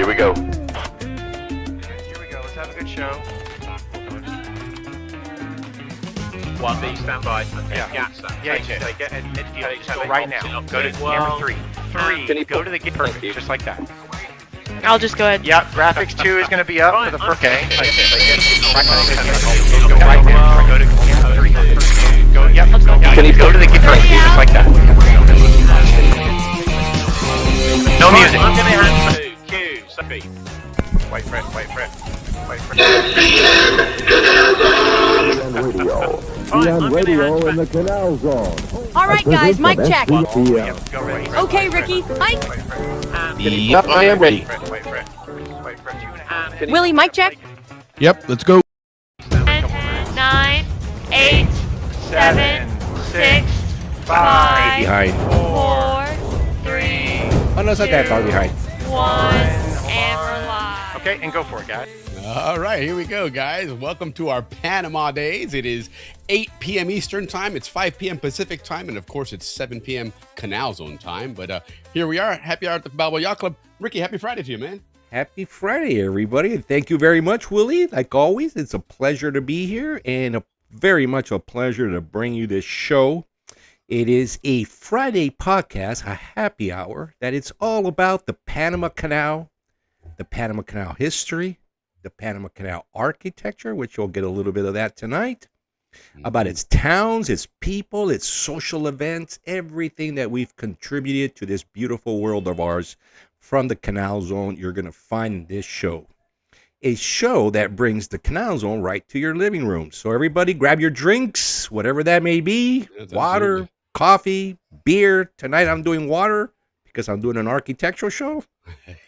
Here we go. Here we go. Let's have a good show. 1B, stand by. Yeah. Yacht, stand by. Yeah, just go right now. Go to camera 3. 3. Go to the gate. Perfect. Just like that. I'll just go ahead. Yep. Graphics 2 is going to be up for the first. Okay. Okay. Go right now. Go to camera 3. Go. Yep. Go to the gate. Perfect. Just like that. No music. I'm going to hand to Q. Sophie. Wait for it. Wait for it. Wait for it. On radio in the Canal Zone. All right, guys, mic check. Yep. Go ready. Okay, Ricky, mic. Yep, I am ready. Wait for it. Wait for it. Willie, mic check. Yep, let's go. 10, 9, 8, 7, 6, 5, Behind. 4, 3, Oh, no, it's not that far behind. 1, and we're live. Okay, and go for it, guys. All right, here we go, guys. Welcome to our Panama days. It is 8 p.m. Eastern time. It's 5 p.m. Pacific time. And, of course, it's 7 p.m. Canal Zone time. But here we are. Happy hour at the Balboa Yacht Club. Ricky, happy Friday to you, man. Happy Friday, everybody. And thank you very much, Willie. Like always, it's a pleasure to be here and very much a pleasure to bring you this show. It is a Friday podcast, a happy hour, that it's all about the Panama Canal history, the Panama Canal architecture, which you'll get a little bit of that tonight, about its towns, its people, its social events, everything that we've contributed to this beautiful world of ours from the Canal Zone. You're going to find in this show. A show that brings the Canal Zone right to your living room. So everybody grab your drinks, whatever that may be, That's water, absolutely. coffee, beer. Tonight I'm doing water because I'm doing an architectural show.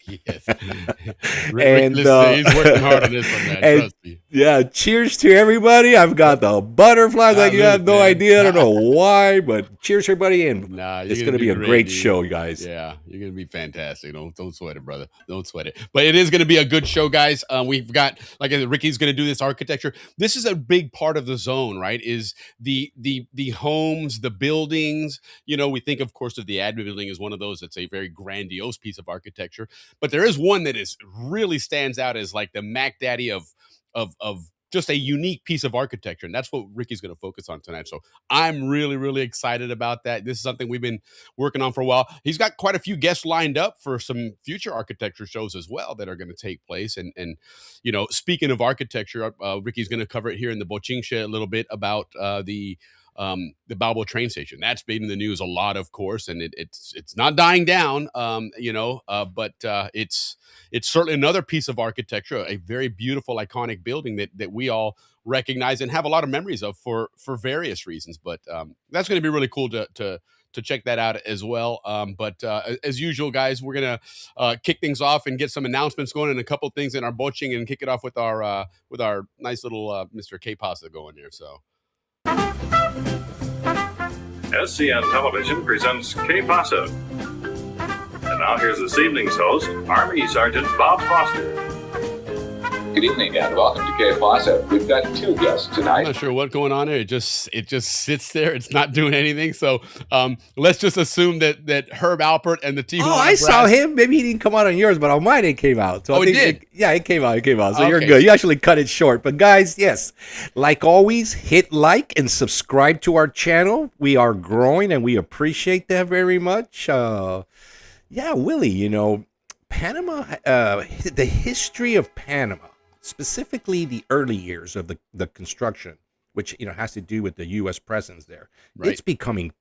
Yes. And, he's working hard on this one, man. and- Trust me. Yeah, cheers to everybody. I've got the butterflies like you have no man. idea. I don't know why, but cheers everybody. And Nah, it's going to be a great show, guys. Yeah, you're gonna be fantastic. Don't sweat it, brother. Don't sweat it. But it is gonna be a good show, guys. We've got, like I said, Ricky's gonna do this architecture. This is a big part of the zone, right? Is the homes, the buildings. You know, we think, of course, of the admin building as one of those that's a very grandiose piece of architecture. But there is one that is really stands out as like the Mac Daddy of just a unique piece of architecture, and that's what Ricky's going to focus on tonight. So I'm really, really excited about that. This is something we've been working on for a while. He's got quite a few guests lined up for some future architecture shows as well that are going to take place. And you know, speaking of architecture, Ricky's going to cover it here in the Bochinche a little bit about the Balboa train station. That's been in the news a lot, of course, and it's not dying down, but it's certainly another piece of architecture, a very beautiful, iconic building that we all recognize and have a lot of memories of for various reasons. But that's going to be really cool to check that out as well. But as usual, guys, we're gonna kick things off and get some announcements going and a couple of things in our boching and kick it off with our nice little Mr. K Pasa going here. So. SCN Television presents K-Pasa. And now here's this evening's host, Army Sergeant Bob Foster. Good evening and welcome to K-Pasa. We've got two guests I'm tonight. not sure what's going on there. It just sits there. It's not doing anything. So let's just assume that Herb Alpert and the Tijuana Oh, I Brass- saw him. Maybe he didn't come out on yours, but on mine it came out. So Oh, I it think did? it came out. It came out. So you're Okay. good. You actually cut it short. But guys, yes, like always, hit like and subscribe to our channel. We are growing and we appreciate that very much. Yeah, Willie, you know, Panama, the history of Panama, specifically the early years of the construction, which, you know, has to do with the U.S. presence there. Right. It's becoming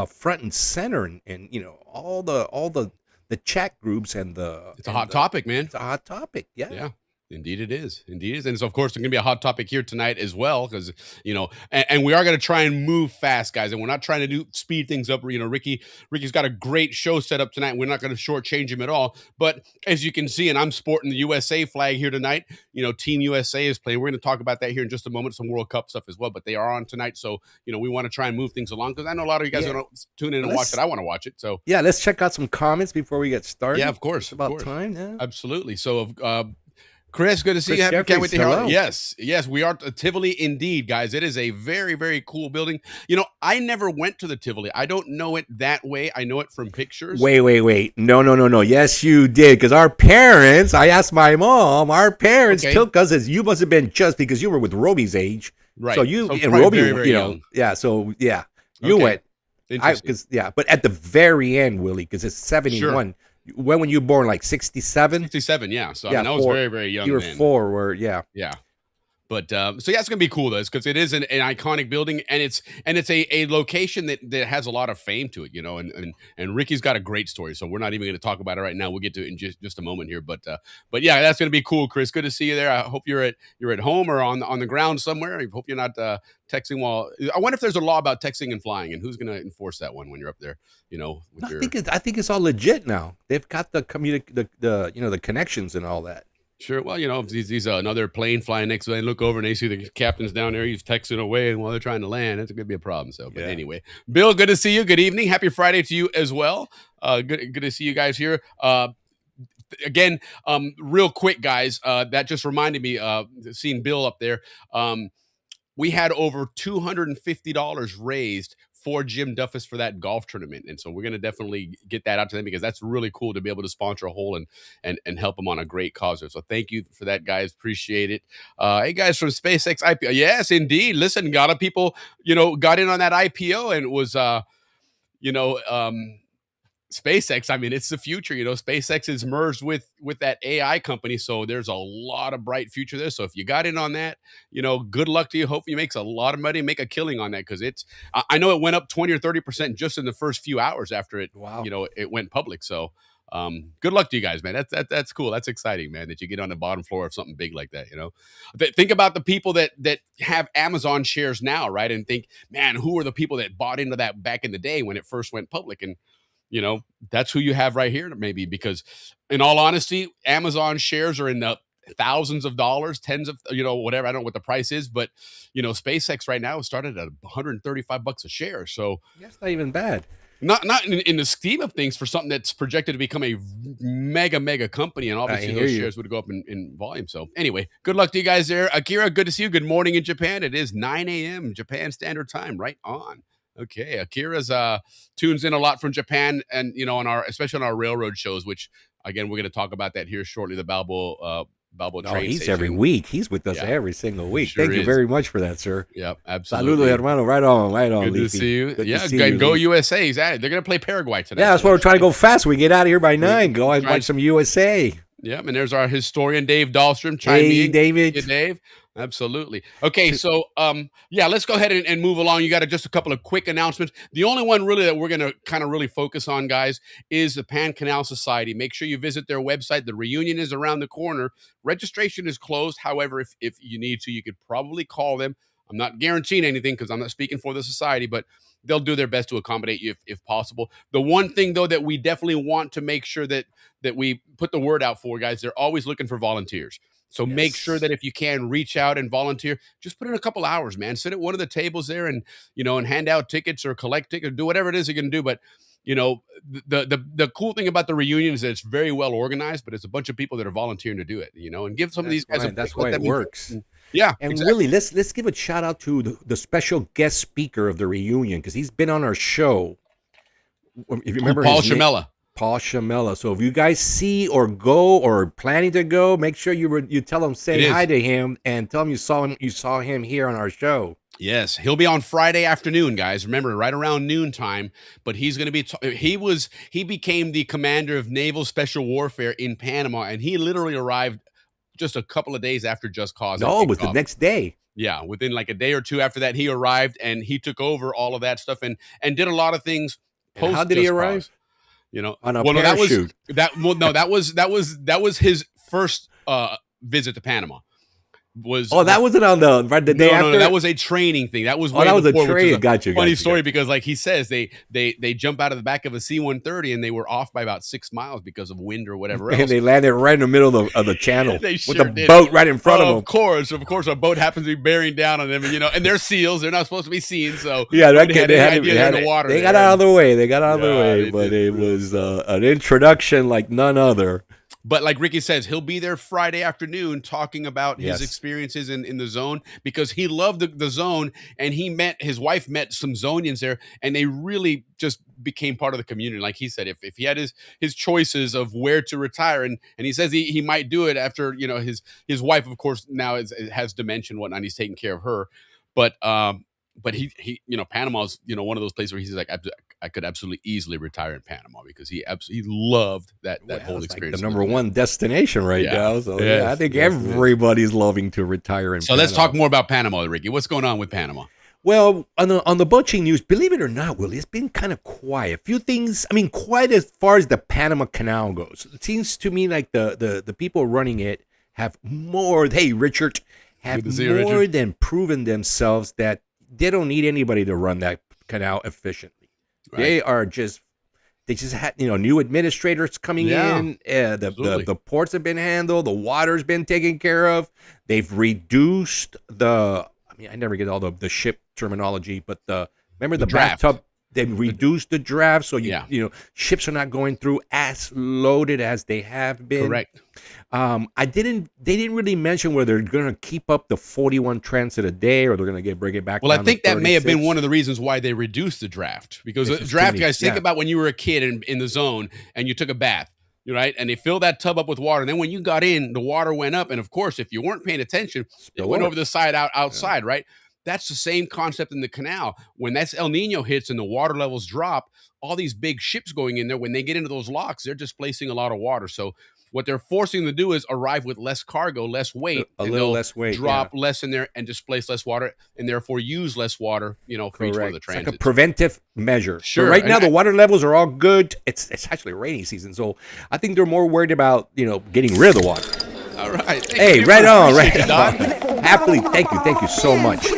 front and center, and you know, all the chat groups and the. It's a hot topic, man. It's a hot topic. Yeah. Yeah. Indeed it is. Indeed it is. And so, of course, it's going to be a hot topic here tonight as well because, you know, and we are going to try and move fast, guys. And we're not trying to speed things up. You know, Ricky's got a great show set up tonight. We're not going to shortchange him at all. But as you can see, and I'm sporting the USA flag here tonight, you know, Team USA is playing. We're going to talk about that here in just a moment, some World Cup stuff as well. But they are on tonight. So, you know, we want to try and move things along because I know a lot of you guys are going to tune in and watch it. I want to watch it. So, yeah, let's check out some comments before we get started. yeah, of course. It's about of course. time. Yeah. Absolutely. So, Chris, good to see Chris you. Can't wait to hear. Jeffries, hello. Yes, we are at Tivoli indeed, guys. It is a very, very cool building. You know, I never went to the Tivoli. I don't know it that way. I know it from pictures. Wait. No. Yes, you did. Because our parents, I asked my mom, our parents took us as you must have been just because you were with Roby's age. Right. So you and probably Roby, very, very you know, young. yeah. So yeah, you Okay. went. Interesting. But at the very end, Willie, because it's 71. Sure. When were you born? Like 67? 67, yeah. So Yeah, I mean, I was 4. very, very young. You were then. 4, where yeah. But so yeah, it's gonna be cool though, because it is an iconic building, and it's a location that has a lot of fame to it, you know. And Ricky's got a great story, so we're not even going to talk about it right now. We'll get to it in just a moment here. But yeah, that's gonna be cool, Chris. Good to see you there. I hope you're at home or on the ground somewhere. I hope you're not texting while. I wonder if there's a law about texting and flying, and who's gonna enforce that one when you're up there, you know. With I think it's all legit now. They've got the the connections and all that. Sure. Well, you know, if these another plane flying next to them, they look over and they see the captain's down there. He's texting away, and while they're trying to land, it's going to be a problem. So, but anyway, Bill, good to see you. Good evening. Happy Friday to you as well. Good to see you guys here. Again, real quick, guys. That just reminded me. Seeing Bill up there. We had over $250 raised for Jim Duffus for that golf tournament. And so we're going to definitely get that out to them, because that's really cool to be able to sponsor a hole and help them on a great cause. So thank you for that, guys. Appreciate it. Hey, guys, from SpaceX IPO. Yes, indeed. Listen, a lot of people, you know, got in on that IPO, and it was, SpaceX, I mean, it's the future. You know, SpaceX is merged with that AI company, so there's a lot of bright future there. So if you got in on that, you know, good luck to you. Hope you makes a lot of money, make a killing on that, because it's. I know it went up 20 or 30% just in the first few hours after it. Wow. You know, it went public. So, good luck to you guys, man. That's cool. That's exciting, man. That you get on the bottom floor of something big like that. You know, think about the people that have Amazon shares now, right? And think, man, who are the people that bought into that back in the day when it first went public? And you know, that's who you have right here, maybe, because in all honesty, Amazon shares are in the thousands of dollars, tens of, you know, whatever. I don't know what the price is, but, you know, SpaceX right now started at $135 a share. So that's not even bad. Not in the scheme of things for something that's projected to become a mega company, and obviously those shares would go up in volume. So anyway, good luck to you guys there. Akira, good to see you. Good morning in Japan. It is 9 a.m. Japan Standard Time, right on. Okay, Akira's tunes in a lot from Japan, and you know, especially on our railroad shows, which again we're going to talk about that here shortly. The Balboa train he's station. every week. He's with us every single week. Sure Thank you very much for that, sir. Yep, absolutely. Saludo, hermano. Right on. Good Leafy. to see you. Good yeah, to see you, go Leafy. USA. They're going to play Paraguay tonight. Yeah, that's why we're trying to go fast. We get out of here by 9. Go and watch some USA. Yep, and there's our historian Dave Dahlstrom. Hey, David. Yeah, Dave. Absolutely. Okay, so let's go ahead and move along. You got just a couple of quick announcements. The only one really that we're going to kind of really focus on, guys, is the Pan Canal Society. Make sure you visit their website. The reunion is around the corner. Registration is closed. However, if you need to, you could probably call them. I'm not guaranteeing anything because I'm not speaking for the society, but they'll do their best to accommodate you if possible. The one thing, though, that we definitely want to make sure that we put the word out for, guys, they're always looking for volunteers. So make sure that if you can reach out and volunteer, just put in a couple hours, man. Sit at one of the tables there and, you know, and hand out tickets or collect tickets, do whatever it is you're going to do. But, you know, the cool thing about the reunion is that it's very well organized, but it's a bunch of people that are volunteering to do it, you know, and give some of these guys. That's why it works. Yeah. And really, let's give a shout out to the special guest speaker of the reunion, because he's been on our show. If you remember, Paul Shamella. Paul Shamella. So if you guys see or go or planning to go, make sure you tell him, say hi to him, and tell him you saw him here on our show. Yes, he'll be on Friday afternoon, guys. Remember, right around noontime. But he's going to be. He became the commander of Naval Special Warfare in Panama, and he literally arrived just a couple of days after Just Cause. No, it was the next day. Yeah, within like a day or two after that, he arrived and he took over all of that stuff and did a lot lot of things. Post how did he arrive? You know, on a parachute. That was his first visit to Panama. That wasn't on the day after? No, that was a training thing. That was way that was before, a training. Funny story, because like he says, they jump out of the back of a C-130 and they were off by about 6 miles because of wind or whatever else. And they landed right in the middle of the channel with the boat right in front of them. Of course, a boat happens to be bearing down on them, you know, and they're SEALs. They're not supposed to be seen. So yeah, they had the water. They got out of the way. But it was an introduction like none other. But like Ricky says, he'll be there Friday afternoon talking about his Yes. experiences in the zone, because he loved the zone, and his wife met some Zonians there, and they really just became part of the community. Like he said, if he had his choices of where to retire, and he says he might do it after, his wife, of course, now has dementia and whatnot, and he's taking care of her. But he Panama's one of those places where he's like, I could absolutely easily retire in Panama, because he loved that whole It's experience. like the number one destination right now. So Yes, I think yes, everybody's loving to retire in So Panama. let's talk more about Panama, Ricky. What's going on with Panama? Well, on the boating news, believe it or not, Willie, it's been kind of quiet. A few things, I mean, quiet as far as the Panama Canal goes. It seems to me like the people running it have more, have Good to see you, more Richard. than proven themselves that they don't need anybody to run that canal efficiently. Right. They just had, new administrators coming Yeah, in. absolutely. The ports have been handled. The water's been taken care of. They've reduced I never get all the ship terminology, but remember the draft. bathtub? They reduced the draft, so ships are not going through as loaded as they have been. Correct. They didn't really mention whether they're going to keep up the 41 transit a day, or they're going to bring it back. Well, I down think to that may have been 36. one of the reasons why they reduced the draft, because It's the just draft, too many- guys, think yeah. about when you were a kid in the zone and you took a bath, right? And they filled that tub up with water. And then when you got in, the water went up. And of course, if you weren't paying attention, it went over the side outside, right? That's the same concept in the canal. When that's El Nino hits and the water levels drop, all these big ships going in there, when they get into those locks, they're displacing a lot of water. So what they're forcing them to do is arrive with less cargo, less weight, A and little they'll less weight, drop less in there and displace less water, and therefore use less water, for each one of the Correct. It's like a transits. preventive measure. So Sure, right now, and the water levels are all good. It's actually rainy season, so I think they're more worried about getting rid of the water. All right. Hey, right on, right Appreciate you, Don. on. Happily, thank you so much.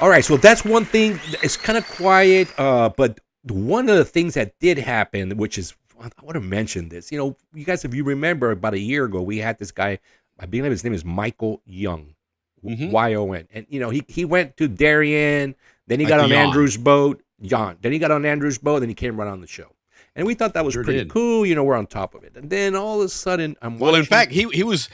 All right, so that's one thing. It's kind of quiet, but one of the things that did happen, which is, I want to mention this. You guys, if you remember, about a year ago, we had this guy. I believe his name is Michael Young, Y-O-N, and he went to Darien. Then he got on Andrew's boat, John. Then he got on Andrew's boat. Then he came right on the show. And we thought that was pretty cool. We're on top of it. And then all of a sudden, Well, in fact, he was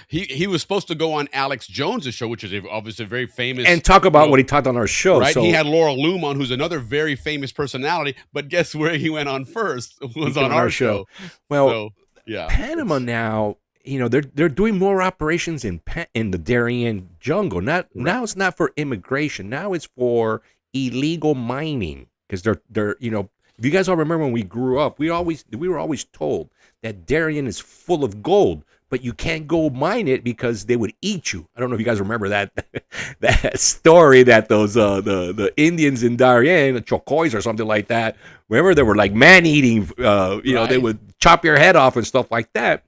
supposed to go on Alex Jones' show, which is obviously very famous, and talk about what he talked on our show. Right? So He had Laura Loom on, who's another very famous personality. But guess where he went on first? Was on our show. Well, So, yeah, Panama now, they're doing more operations in the Darien jungle. Now it's not for immigration. Now it's for illegal mining, because they're if you guys all remember when we grew up, we were always told that Darien is full of gold, but you can't go mine it because they would eat you. I don't know if you guys remember that that story that those the Indians in Darien, the Chocoys or something like that. Remember, they were like man-eating. They would chop your head off and stuff like that.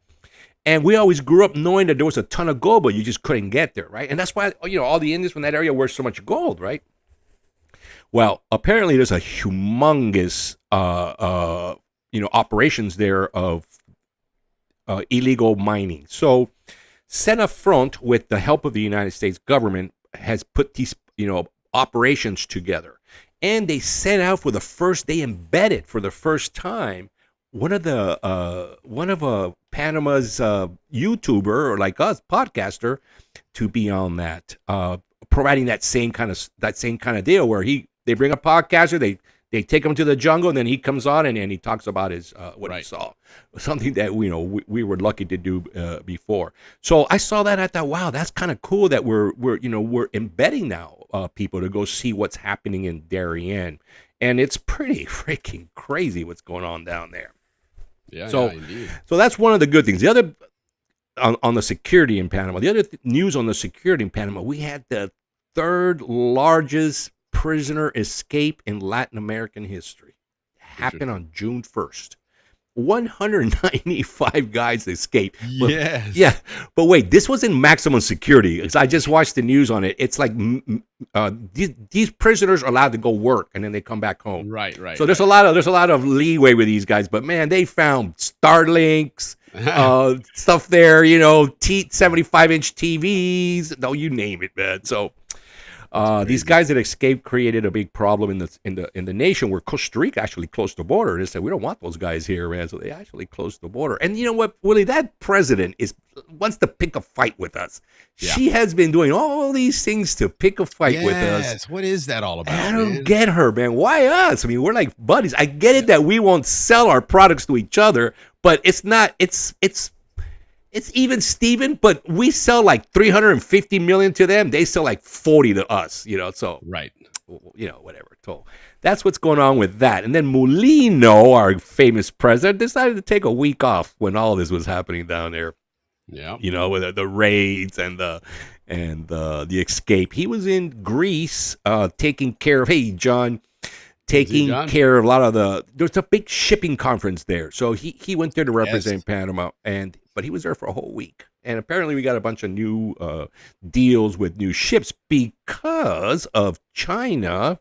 And we always grew up knowing that there was a ton of gold, but you just couldn't get there, right? And that's why all the Indians from that area wear so much gold, right? Well, apparently there's a humongous, operations there of illegal mining. So, Sena Front, with the help of the United States government, has put these, operations together, and they set out for the first. They embedded for the first time one of Panama's YouTuber, or like us, podcaster, to be on that, providing that same kind of deal where they bring a podcaster, they take him to the jungle, and then he comes on and he talks about his what he saw, something that we were lucky to do before. So I saw that, I thought, wow, that's kind of cool that we're embedding now people to go see what's happening in Darien, and it's pretty freaking crazy what's going on down there. Yeah. So indeed. so that's one of the good things. The other on the security in Panama, the other news on the security in Panama, we had the third largest prisoner escape in Latin American history. Happened on June 1st. 195 guys escaped. Yes. Yeah. But wait, this was in maximum security. I just watched the news on it. It's like these prisoners are allowed to go work, and then they come back home. Right. So there's a lot of leeway with these guys. But man, they found Starlinks, stuff there, 75-inch TVs. No, you name it, man. So These guys that escaped created a big problem in the nation where Costa Rica actually closed the border. They said, we don't want those guys here, man. So they actually closed the border. And you know what, Willie? That president wants to pick a fight with us. Yeah. She has been doing all these things to pick a fight with us. Yes, what is that all about? I don't get her, man. Why us? I mean, we're like buddies. I get it that we won't sell our products to each other, but it's not. It's even Steven, but we sell like 350 million to them. They sell like 40 to us, so right. Whatever. So that's what's going on with that. And then Mulino, our famous president, decided to take a week off when all this was happening down there. Yeah. With the raids and the escape. He was in Greece taking care of, care of a lot of there's a big shipping conference there. So he went there to represent Panama, but he was there for a whole week. And apparently we got a bunch of new deals with new ships because of China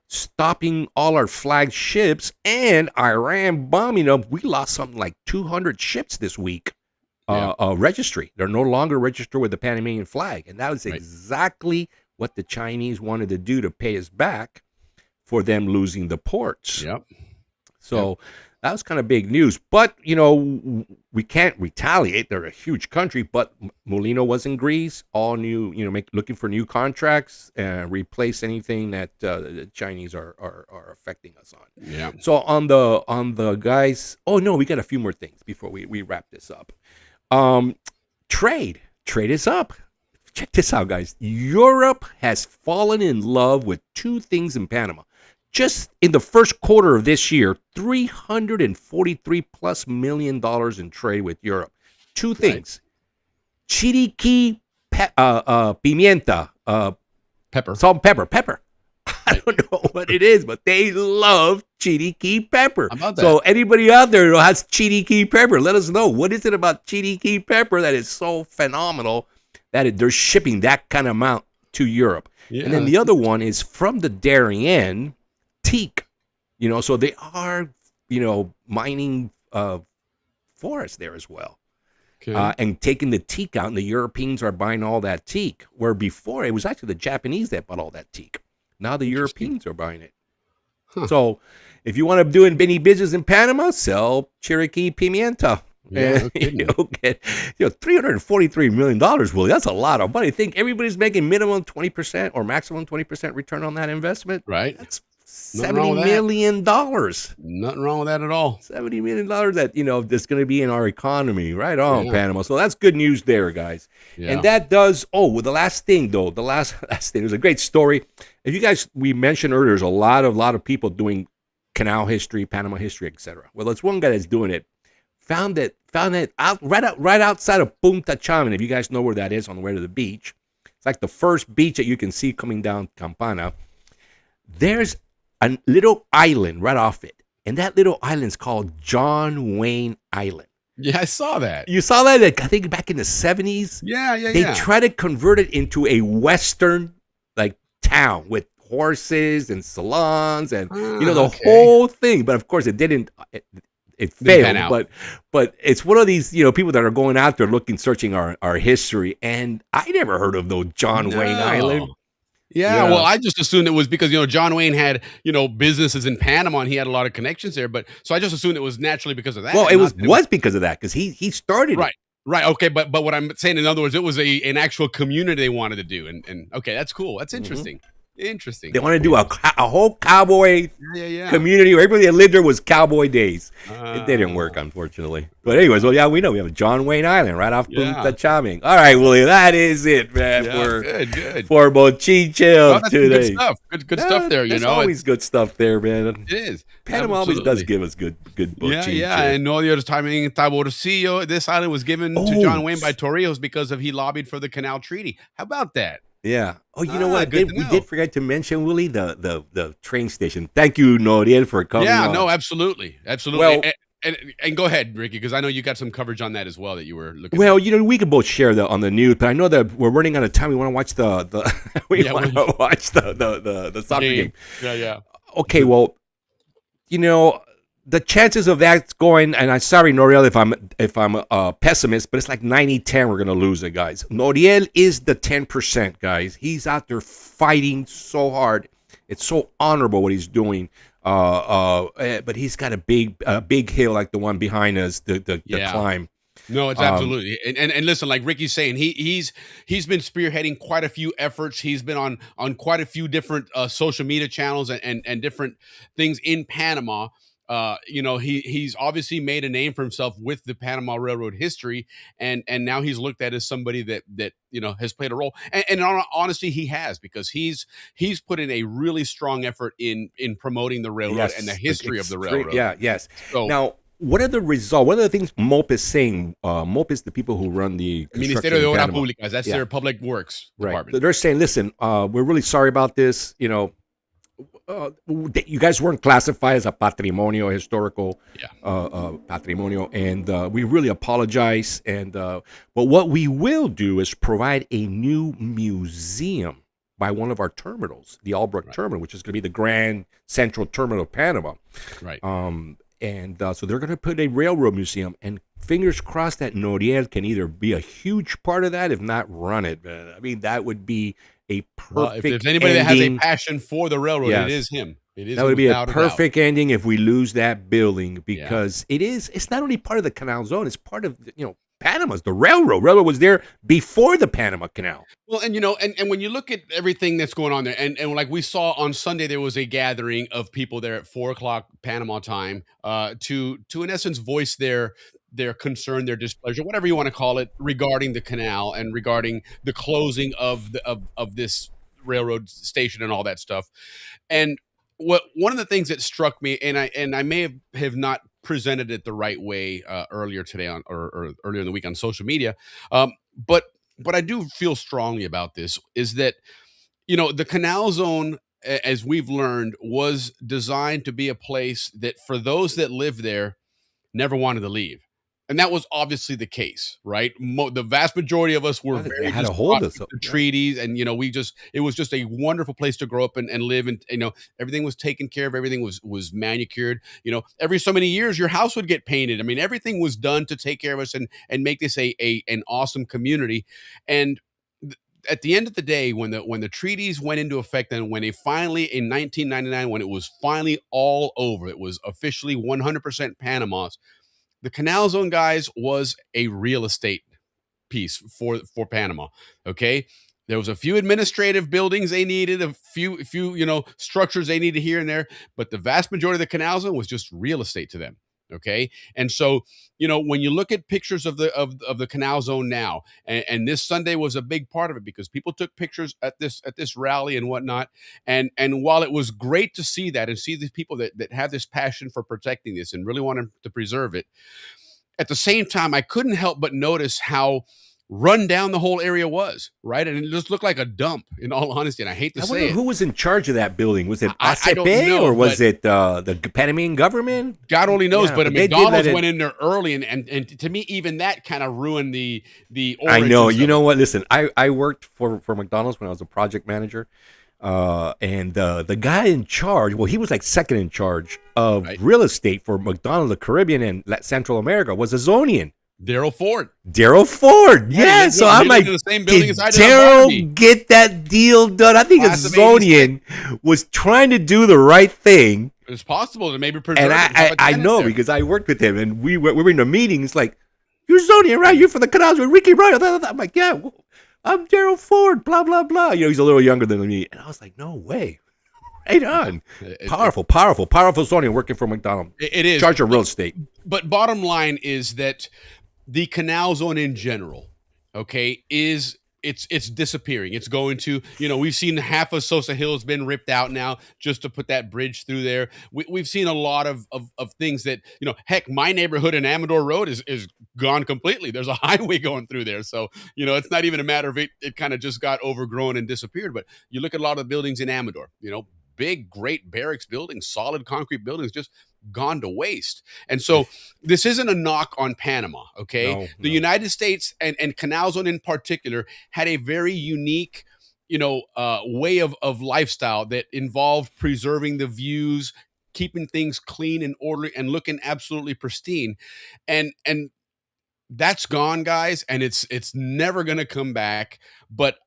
stopping all our flagships and Iran bombing them. We lost something like 200 ships this week. Registry. They're no longer registered with the Panamanian flag. And that was exactly what the Chinese wanted to do to pay us back for them losing the ports. Yep. So that was kind of big news. But, we can't retaliate. They're a huge country. But Mulino was in Greece, all new, looking for new contracts and replace anything that the Chinese are affecting us on. Yeah. So on the guys, we got a few more things before we wrap this up. Trade is up. Check this out, guys. Europe has fallen in love with two things in Panama. Just in the first quarter of this year, $343+ million in trade with Europe. Two things. Chiriqui, pimienta, pepper. Salt and pepper. I don't know what it is, but they love Chiriqui pepper. How about that? So anybody out there who has Chiriqui pepper, let us know. What is it about Chiriqui pepper that is so phenomenal that they're shipping that kind of amount to Europe? Yeah. And then the other one is from the Darien, teak. So they are, mining forests there as well. Okay. And taking the teak out, and the Europeans are buying all that teak, where before it was actually the Japanese that bought all that teak. Now the Europeans are buying it. Huh. So if you want to do any business in Panama, sell Chiriqui pimienta. Yeah, you'll get $343 million, Willie. That's a lot of money. Think everybody's making minimum 20% or maximum 20% return on that investment. Right. That's $70 million. Nothing wrong with that at all. $70 million that, that's going to be in our economy. Right on, Panama. So that's good news there, guys. Yeah. And that does, the last thing, though, the last thing, it was a great story. If you guys, we mentioned earlier, there's a lot of people doing Canal history, Panama history, etc. Well, there's one guy that's doing it. Found it out right outside of Punta Chaman. If you guys know where that is, on the way to the beach. It's like the first beach that you can see coming down Campana. There's a little island right off it. And that little island's called John Wayne Island. Yeah, I saw that. You saw that, I think, back in the 70s? Yeah. They tried to convert it into a Western, town with horses and salons and, the whole thing. But, of course, it didn't... It failed, but it's one of these, people that are going out there searching our history. And I never heard of no John Wayne Island. Yeah, well, I just assumed it was because, John Wayne had, businesses in Panama and he had a lot of connections there. So I just assumed it was naturally because of that. Well, it was because of that, because he started it. Right. Okay. But what I'm saying, in other words, it was an actual community they wanted to do. And okay, that's cool. That's interesting. Mm-hmm. Interesting. They want to do a whole cowboy community where everybody that lived there was cowboy days. It didn't work, unfortunately. But anyways, we know we have John Wayne Island right off Punta Chaman. All right, Willie, that is it, man. For Bochinche today. Good stuff. Good stuff there. There's always good stuff there, man. It is. Panama always does give us good Bochinche. Yeah. And all the other time in Taborcillo, this island was given to John Wayne by Torrijos because he lobbied for the Canal Treaty. How about that? Yeah. Oh, you know what? We did forget to mention, Willie, the train station. Thank you, Noriel, for coming. Yeah, no, absolutely. Well, and go ahead, Ricky, because I know you got some coverage on that as well that you were looking. Well, we can both share that on the news, but I know that we're running out of time. We want to watch the soccer game. Yeah. Okay, well, the chances of that going, and I'm sorry, Noriel, if I'm a pessimist, but it's like 90-10 we're going to lose it, guys. Noriel is the 10%, guys. He's out there fighting so hard. It's so honorable what he's doing. But he's got a big hill like the one behind us, the climb. No, it's absolutely. And listen, like Ricky's saying, he's been spearheading quite a few efforts. He's been on quite a few different social media channels and different things in Panama. He's obviously made a name for himself with the Panama Railroad history, and now he's looked at as somebody that has played a role. And honestly, he has, because he's put in a really strong effort in promoting the railroad and the history of the railroad. Yeah, yes. So, now, what are the results? What are the things MOP is saying? MOP is the people who run the Ministerio de Obras Públicas. That's their public works department. They're saying, listen, we're really sorry about this. You guys weren't classified as a patrimonio, historical patrimonio, and we really apologize. And but what we will do is provide a new museum by one of our terminals, the Albrook Terminal, which is going to be the Grand Central Terminal of Panama. Right. So they're going to put a railroad museum, and fingers crossed that Noriel can either be a huge part of that, if not run it. I mean, that would be a perfect Well, if there's anybody that has a passion for the railroad, it is him. It is. That would be a perfect ending if we lose that building, because it's not only part of the Canal Zone, it's part of Panama's the railroad. Railroad was there before the Panama Canal. Well, and when you look at everything that's going on there, and like we saw on Sunday, there was a gathering of people there at 4:00 Panama time to in essence voice their concern, their displeasure, whatever you want to call it, regarding the canal and regarding the closing of this railroad station and all that stuff. And one of the things that struck me, and I may have not presented it the right way earlier today or earlier in the week on social media, but I do feel strongly about this, is that the Canal Zone, as we've learned, was designed to be a place that for those that live there never wanted to leave. And that was obviously the case, right? The vast majority of us were very had a hold of the treaties, and it was just a wonderful place to grow up and live, and everything was taken care of, everything was manicured. Every so many years your house would get painted. I mean, everything was done to take care of us and make this an awesome community. And at the end of the day, when the treaties went into effect, and when they finally in 1999, when it was finally all over, it was officially 100% Panama's. The Canal Zone, guys, was a real estate piece for Panama. Okay, there was a few administrative buildings they needed, a few structures they needed here and there, but the vast majority of the Canal Zone was just real estate to them. Okay, and so when you look at pictures of the Canal Zone now, and this Sunday was a big part of it, because people took pictures at this rally and whatnot, and while it was great to see that and see these people that have this passion for protecting this and really wanted to preserve it, at the same time I couldn't help but notice how run down the whole area was, right? And it just looked like a dump, in all honesty. And I hate to say it. Who was in charge of that building? Was it I don't know, or was it the Panamanian government? God only knows, but McDonald's went in there early, and to me, even that kind of ruined the I know. You know what? Listen, I worked for McDonald's when I was a project manager. And the guy in charge, well, he was like second in charge of real estate for McDonald's, the Caribbean, and Central America, was a Zonian. Daryl Ford. Yeah. So I'm like, did Daryl get that deal done? I think a Zonian was trying to do the right thing. It's possible to maybe preserve. And I know, because I worked with him, and we were in a meeting. It's like, you're Zonian, right? You're from the Canals with Ricky Roy. I'm like, yeah. I'm Daryl Ford, blah, blah, blah. He's a little younger than me. And I was like, no way. Right on. Powerful Zonian working for McDonald's. It is. Charge of real estate. But bottom line is that the Canal Zone in general, okay, it's disappearing. It's going to, we've seen half of Sosa Hill's been ripped out now just to put that bridge through there. We've seen a lot of things that, heck, my neighborhood in Amador Road is gone completely. There's a highway going through there. So, it's not even a matter of it kind of just got overgrown and disappeared. But you look at a lot of the buildings in Amador, big, great barracks buildings, solid concrete buildings, just gone to waste. And so this isn't a knock on Panama, okay? No. The United States and Canal Zone in particular had a very unique, way of lifestyle that involved preserving the views, keeping things clean and orderly and looking absolutely pristine. And that's gone, guys, and it's never going to come back. But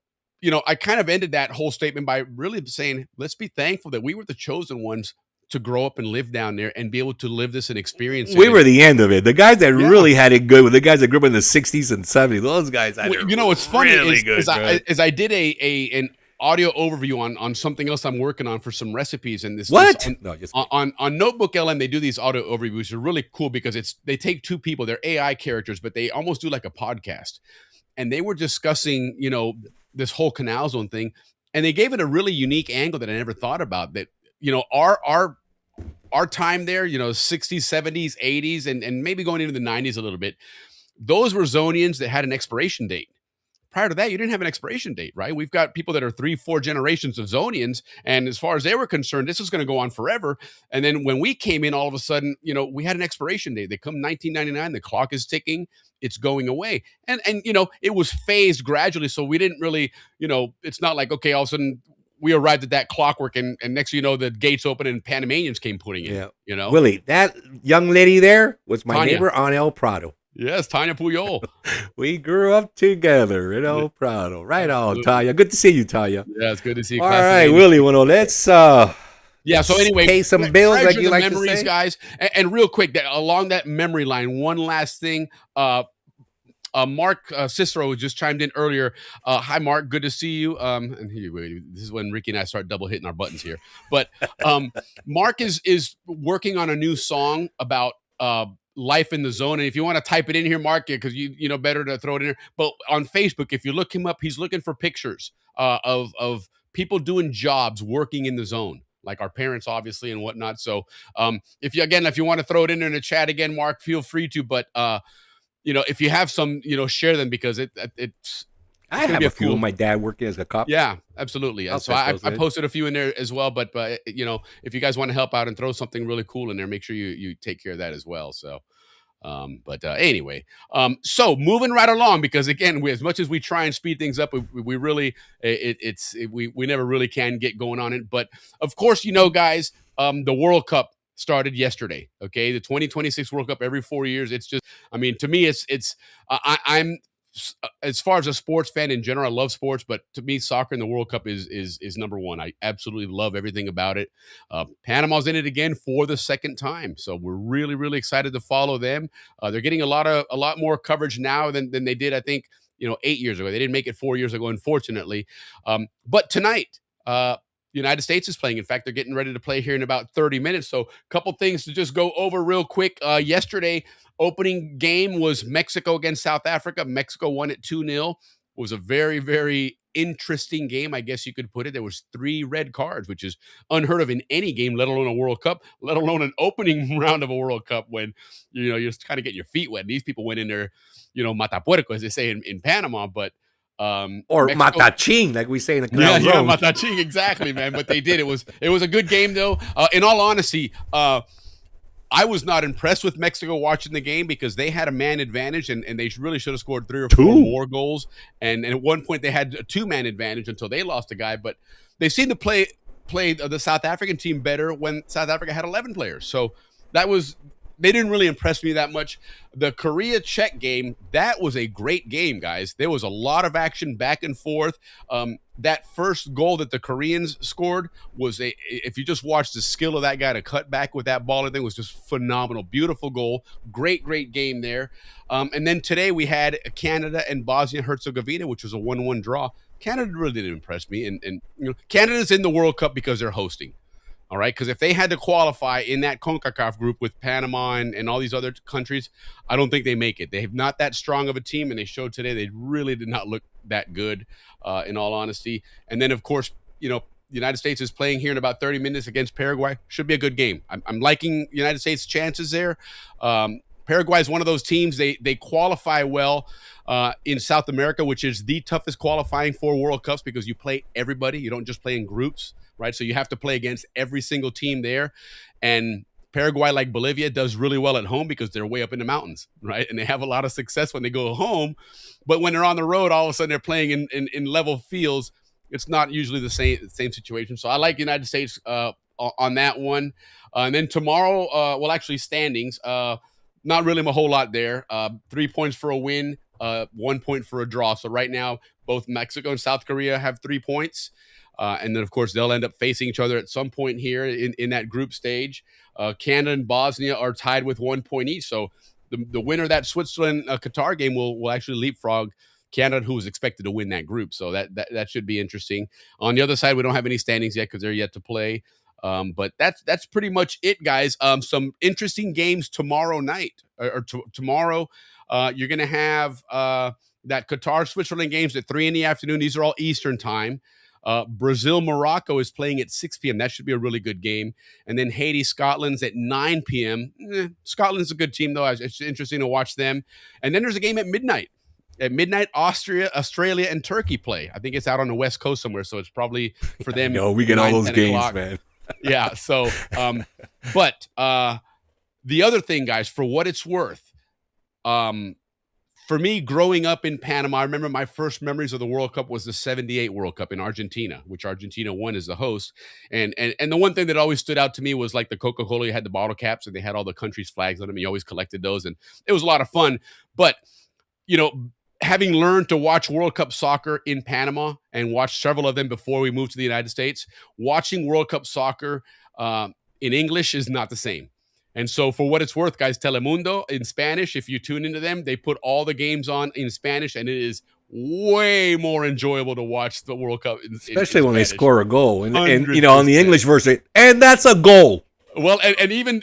I kind of ended that whole statement by really saying, let's be thankful that we were the chosen ones to grow up and live down there and be able to live this and experience it. We were the end of it. The guys that really had it good were the guys that grew up in the 60s and 70s. Those guys had it what's funny really is, good. is I did an audio overview on something else I'm working on for some recipes, and this on Notebook LM they do these audio overviews. They're really cool because they take two people, they're AI characters, but they almost do like a podcast, and they were discussing this whole Canal Zone thing, and they gave it a really unique angle that I never thought about. That our time there, 60s, 70s, 80s, and maybe going into the 90s a little bit, those were Zonians that had an expiration date. Prior to that, you didn't have an expiration date, right? We've got people that are 3-4 generations of Zonians, and as far as they were concerned, this was going to go on forever. And then when we came in, all of a sudden, we had an expiration date. They come 1999, the clock is ticking, it's going away, and it was phased gradually, so we didn't really, it's not like, okay, all of a sudden we arrived at that clockwork, and next thing you know, the gates open and Panamanians came putting in. Yeah, Willie, that young lady there was my neighbor on El Prado. Yes, Tanya Puyol. We grew up together in El Prado. Right on, Tanya. Good to see you, Tanya. Yeah, it's good to see you. All right, Willie, let's so anyway, pay some bills, like you like memories, to say, guys. And real quick, along that memory line, one last thing. Mark Cicero just chimed in earlier. Hi, Mark. Good to see you. And this is when Ricky and I start double hitting our buttons here. But Mark is working on a new song about life in the zone. And if you want to type it in here, Mark, because you know better to throw it in here. But on Facebook, if you look him up, he's looking for pictures of people doing jobs working in the zone, like our parents, obviously, and whatnot. So if you want to throw it in there in the chat again, Mark, feel free to. But if you have some, share them, because it's. I have a few of my dad working as a cop. Yeah, absolutely. So I posted a few in there as well. But if you guys want to help out and throw something really cool in there, make sure you take care of that as well. So, anyway, so moving right along, because again, as much as we try and speed things up, we really we never really can get going on it. But of course, guys, the World Cup started yesterday. Okay, the 2026 World Cup every 4 years. It's just, to me, I'm. As far as a sports fan in general, I love sports, but to me, soccer in the World Cup is number one. I absolutely love everything about it. Panama's in it again for the second time, so we're really, really excited to follow them. They're getting a lot more coverage now than they did, I think, 8 years ago. They didn't make it 4 years ago, unfortunately. But tonight, the United States is playing. In fact, they're getting ready to play here in about 30 minutes. So a couple things to just go over real quick. Yesterday, opening game was Mexico against South Africa. Mexico won it 2-0. It was a very, very interesting game, I guess you could put it. There was 3 red cards, which is unheard of in any game, let alone a World Cup, let alone an opening round of a World Cup, when you're just kind of getting your feet wet. And these people went in there, matapuerco, as they say in Panama, but or Mexico, mataching, like we say in the Canal. Yeah, mataching, exactly, man. But they did. It was a good game, though. In all honesty, I was not impressed with Mexico watching the game, because they had a man advantage, and they really should have scored 3 or 4 more goals. And at one point they had a 2-man advantage until they lost a guy. But they seemed to play the South African team better when South Africa had 11 players. So they didn't really impress me that much. The Korea-Czech game, that was a great game, guys. There was a lot of action back and forth. That first goal that the Koreans scored was if you just watch the skill of that guy to cut back with that ball, I think it was just phenomenal. Beautiful goal. Great game there. And then today we had Canada and Bosnia-Herzegovina, which was a 1-1 draw. Canada really didn't impress me. And Canada's in the World Cup because they're hosting. All right, because if they had to qualify in that CONCACAF group with Panama and all these other countries, I don't think they make it. They have not that strong of a team, and they showed today they really did not look that good, in all honesty. And then, of course, the United States is playing here in about 30 minutes against Paraguay. Should be a good game. I'm liking United States' chances there. Paraguay is one of those teams, they qualify well in South America, which is the toughest qualifying for World Cups, because you play everybody. You don't just play in groups, right? So you have to play against every single team there. And Paraguay, like Bolivia, does really well at home because they're way up in the mountains, right? And they have a lot of success when they go home. But when they're on the road, all of a sudden they're playing in level fields. It's not usually the same situation. So I like United States on that one. And then tomorrow, well, actually standings, not really a whole lot there. 3 points for a win, 1 point for a draw. So right now, both Mexico and South Korea have 3 points. And then, of course, they'll end up facing each other at some point here in that group stage. Canada and Bosnia are tied with 1 point each. So the winner of that Switzerland-Qatar game will actually leapfrog Canada, who was expected to win that group. So that should be interesting. On the other side, we don't have any standings yet because they're yet to play. But that's pretty much it, guys. Some interesting games tomorrow night or tomorrow. You're going to have that Qatar-Switzerland games at 3 p.m. These are all Eastern time. Brazil-Morocco is playing at 6 p.m. That should be a really good game. And then Haiti-Scotland's at 9 p.m. Scotland's a good team, though. It's interesting to watch them. And then there's a game at midnight. At midnight, Australia, and Turkey play. I think it's out on the West Coast somewhere, so it's probably for them. No, we get all those games, man. Yeah, so, but the other thing, guys, for what it's worth, for me, growing up in Panama, I remember my first memories of the World Cup was the 78 World Cup in Argentina, which Argentina won as the host. And the one thing that always stood out to me was like the Coca-Cola, you had the bottle caps and they had all the countries' flags on them. You always collected those, and it was a lot of fun. But, having learned to watch World Cup soccer in Panama and watched several of them before we moved to the United States, watching World Cup soccer in English is not the same. And so for what it's worth, guys, Telemundo in Spanish, if you tune into them, they put all the games on in Spanish, and it is way more enjoyable to watch the World Cup. Especially when they score a goal. And on the English version, and that's a goal. Well, and even,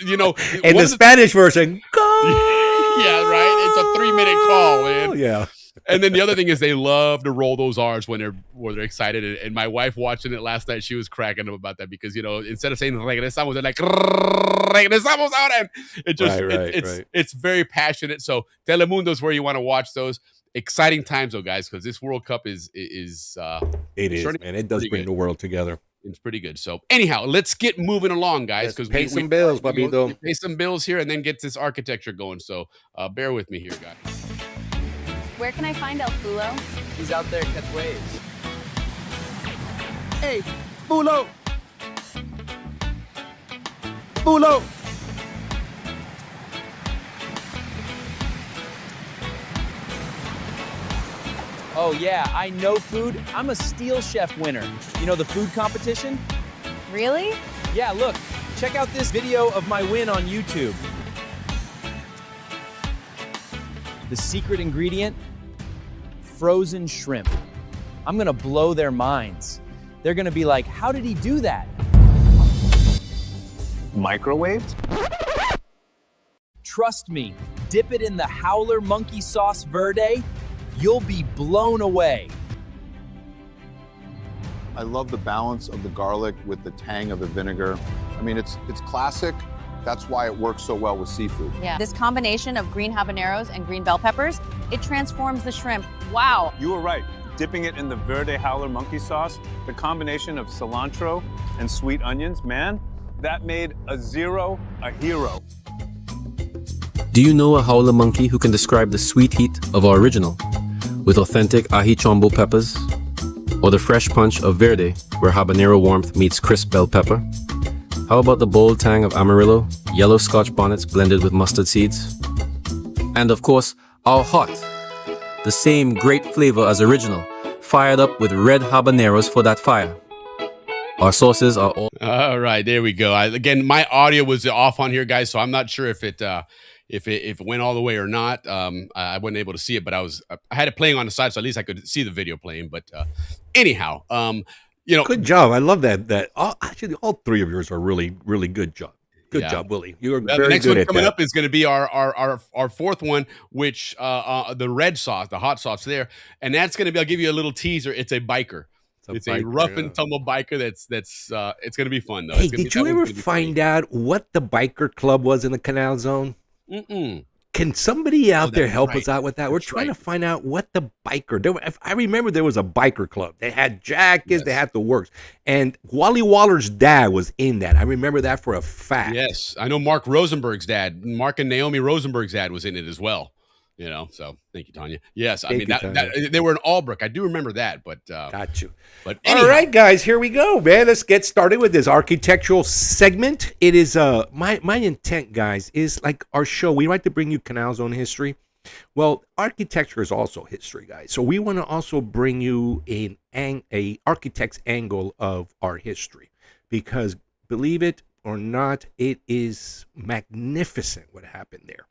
in the Spanish version, goal. Yeah, right. It's a 3-minute call, man. Yeah. And then the other thing is they love to roll those R's when they're excited. And my wife watching it last night, she was cracking up about that because, instead of saying regresamos, they're like regresamos ahora. It just it's very passionate. So Telemundo is where you want to watch those. Exciting times though, guys, because this World Cup is it is, man. It does bring the world together. It's pretty good. So anyhow, let's get moving along, guys, because pay some bills, Papito. Pay some bills here and then get this architecture going. So bear with me here, guys. Where can I find El Fulo? He's out there catch waves. Hey, Fulo! Fulo! Oh yeah, I know food. I'm a Steel Chef winner. You know the food competition? Really? Yeah, look. Check out this video of my win on YouTube. The secret ingredient? Frozen shrimp. I'm gonna blow their minds. They're gonna be like, how did he do that? Microwaved? Trust me, dip it in the Howler Monkey Sauce Verde, you'll be blown away. I love the balance of the garlic with the tang of the vinegar. I mean, it's classic. That's why it works so well with seafood. Yeah. This combination of green habaneros and green bell peppers, it transforms the shrimp. Wow. You were right. Dipping it in the Verde Howler Monkey Sauce, the combination of cilantro and sweet onions, man, that made a zero a hero. Do you know a howler monkey who can describe the sweet heat of our original with authentic ají chombo peppers? Or the fresh punch of Verde, where habanero warmth meets crisp bell pepper? How about the bold tang of Amarillo, yellow Scotch bonnets blended with mustard seeds? And of course, our hot, the same great flavor as original, fired up with red habaneros for that fire. Our sauces are all right. There we go. Again, my audio was off on here, guys, so I'm not sure if it went all the way or not. I wasn't able to see it, but I had it playing on the side, so at least I could see the video playing. But anyhow, good job. I love that. Actually, all three of yours are really, really good job. Good job, Willie. You are very good at that. The next one coming up is going to be our fourth one, which the red sauce, the hot sauce there, and that's going to be. I'll give you a little teaser. It's a biker. It's a rough and tumble biker. That's it's going to be fun though. Hey, did you ever find out what the biker club was in the Canal Zone? Mm-mm. Can somebody out there help us out with that? We're trying to find out what the biker. I remember there was a biker club. They had jackets. They had the works. And Wally Waller's dad was in that. I remember that for a fact. Yes, I know Mark Rosenberg's dad. Mark and Naomi Rosenberg's dad was in it as well. You know, so thank you, Tanya. Yes, I Thank mean you, that, Tanya. they were in Albrook. I do remember that, but got you. But All anyhow, right, guys, here we go, man. Let's get started with this architectural segment. It is my intent, guys, is like our show. We like to bring you Canal Zone history. Well, architecture is also history, guys. So we want to also bring you a architect's angle of our history, because believe it or not, it is magnificent what happened there,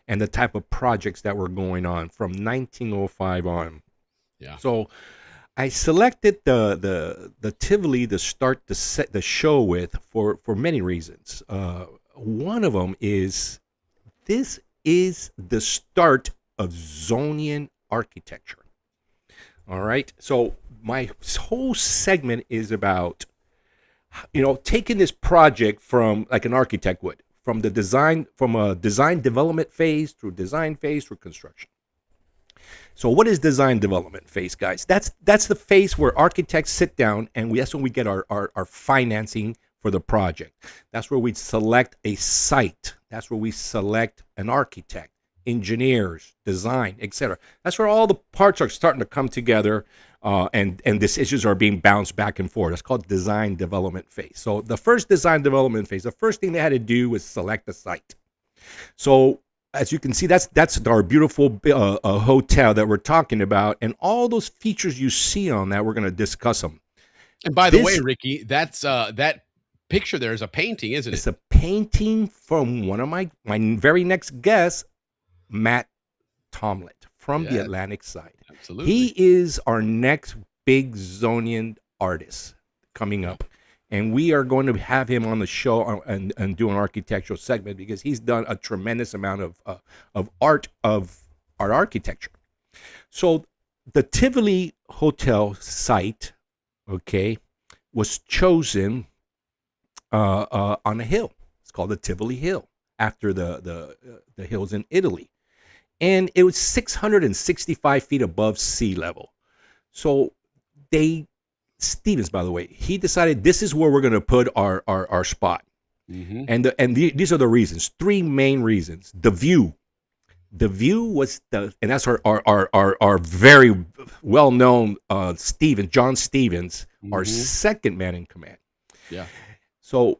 and the type of projects that were going on from 1905 on. Yeah. So I selected the Tivoli to start the show with for many reasons. One of them is this is the start of Zonian architecture. All right. So my whole segment is about, taking this project from like an architect would, from a design development phase through construction. So what is design development phase, guys? That's the phase where architects sit down, and that's when we get our financing for the project. That's where we select a site. That's where we select an architect, engineers, design, etc. That's where all the parts are starting to come together, and decisions are being bounced back and forth. That's called design development phase. So the first design development phase, the first thing they had to do was select a site. So as you can see, that's our beautiful hotel that we're talking about, and all those features you see on that, we're going to discuss them. And by the way, Ricky, that's that picture there is a painting, isn't it? It's a painting from one of my very next guest, Matt Tomlin from the Atlantic side. Absolutely. He is our next big Zonian artist coming up. And we are going to have him on the show and do an architectural segment, because he's done a tremendous amount of art of our architecture. So the Tivoli Hotel site, okay, was chosen on a hill. It's called the Tivoli Hill, after the hills in Italy. And it was 665 feet above sea level. So Stevens, by the way, he decided this is where we're going to put our spot. Mm-hmm. And these are the reasons. Three main reasons. The view was and that's our very well-known John Stevens, our second man in command. Yeah. So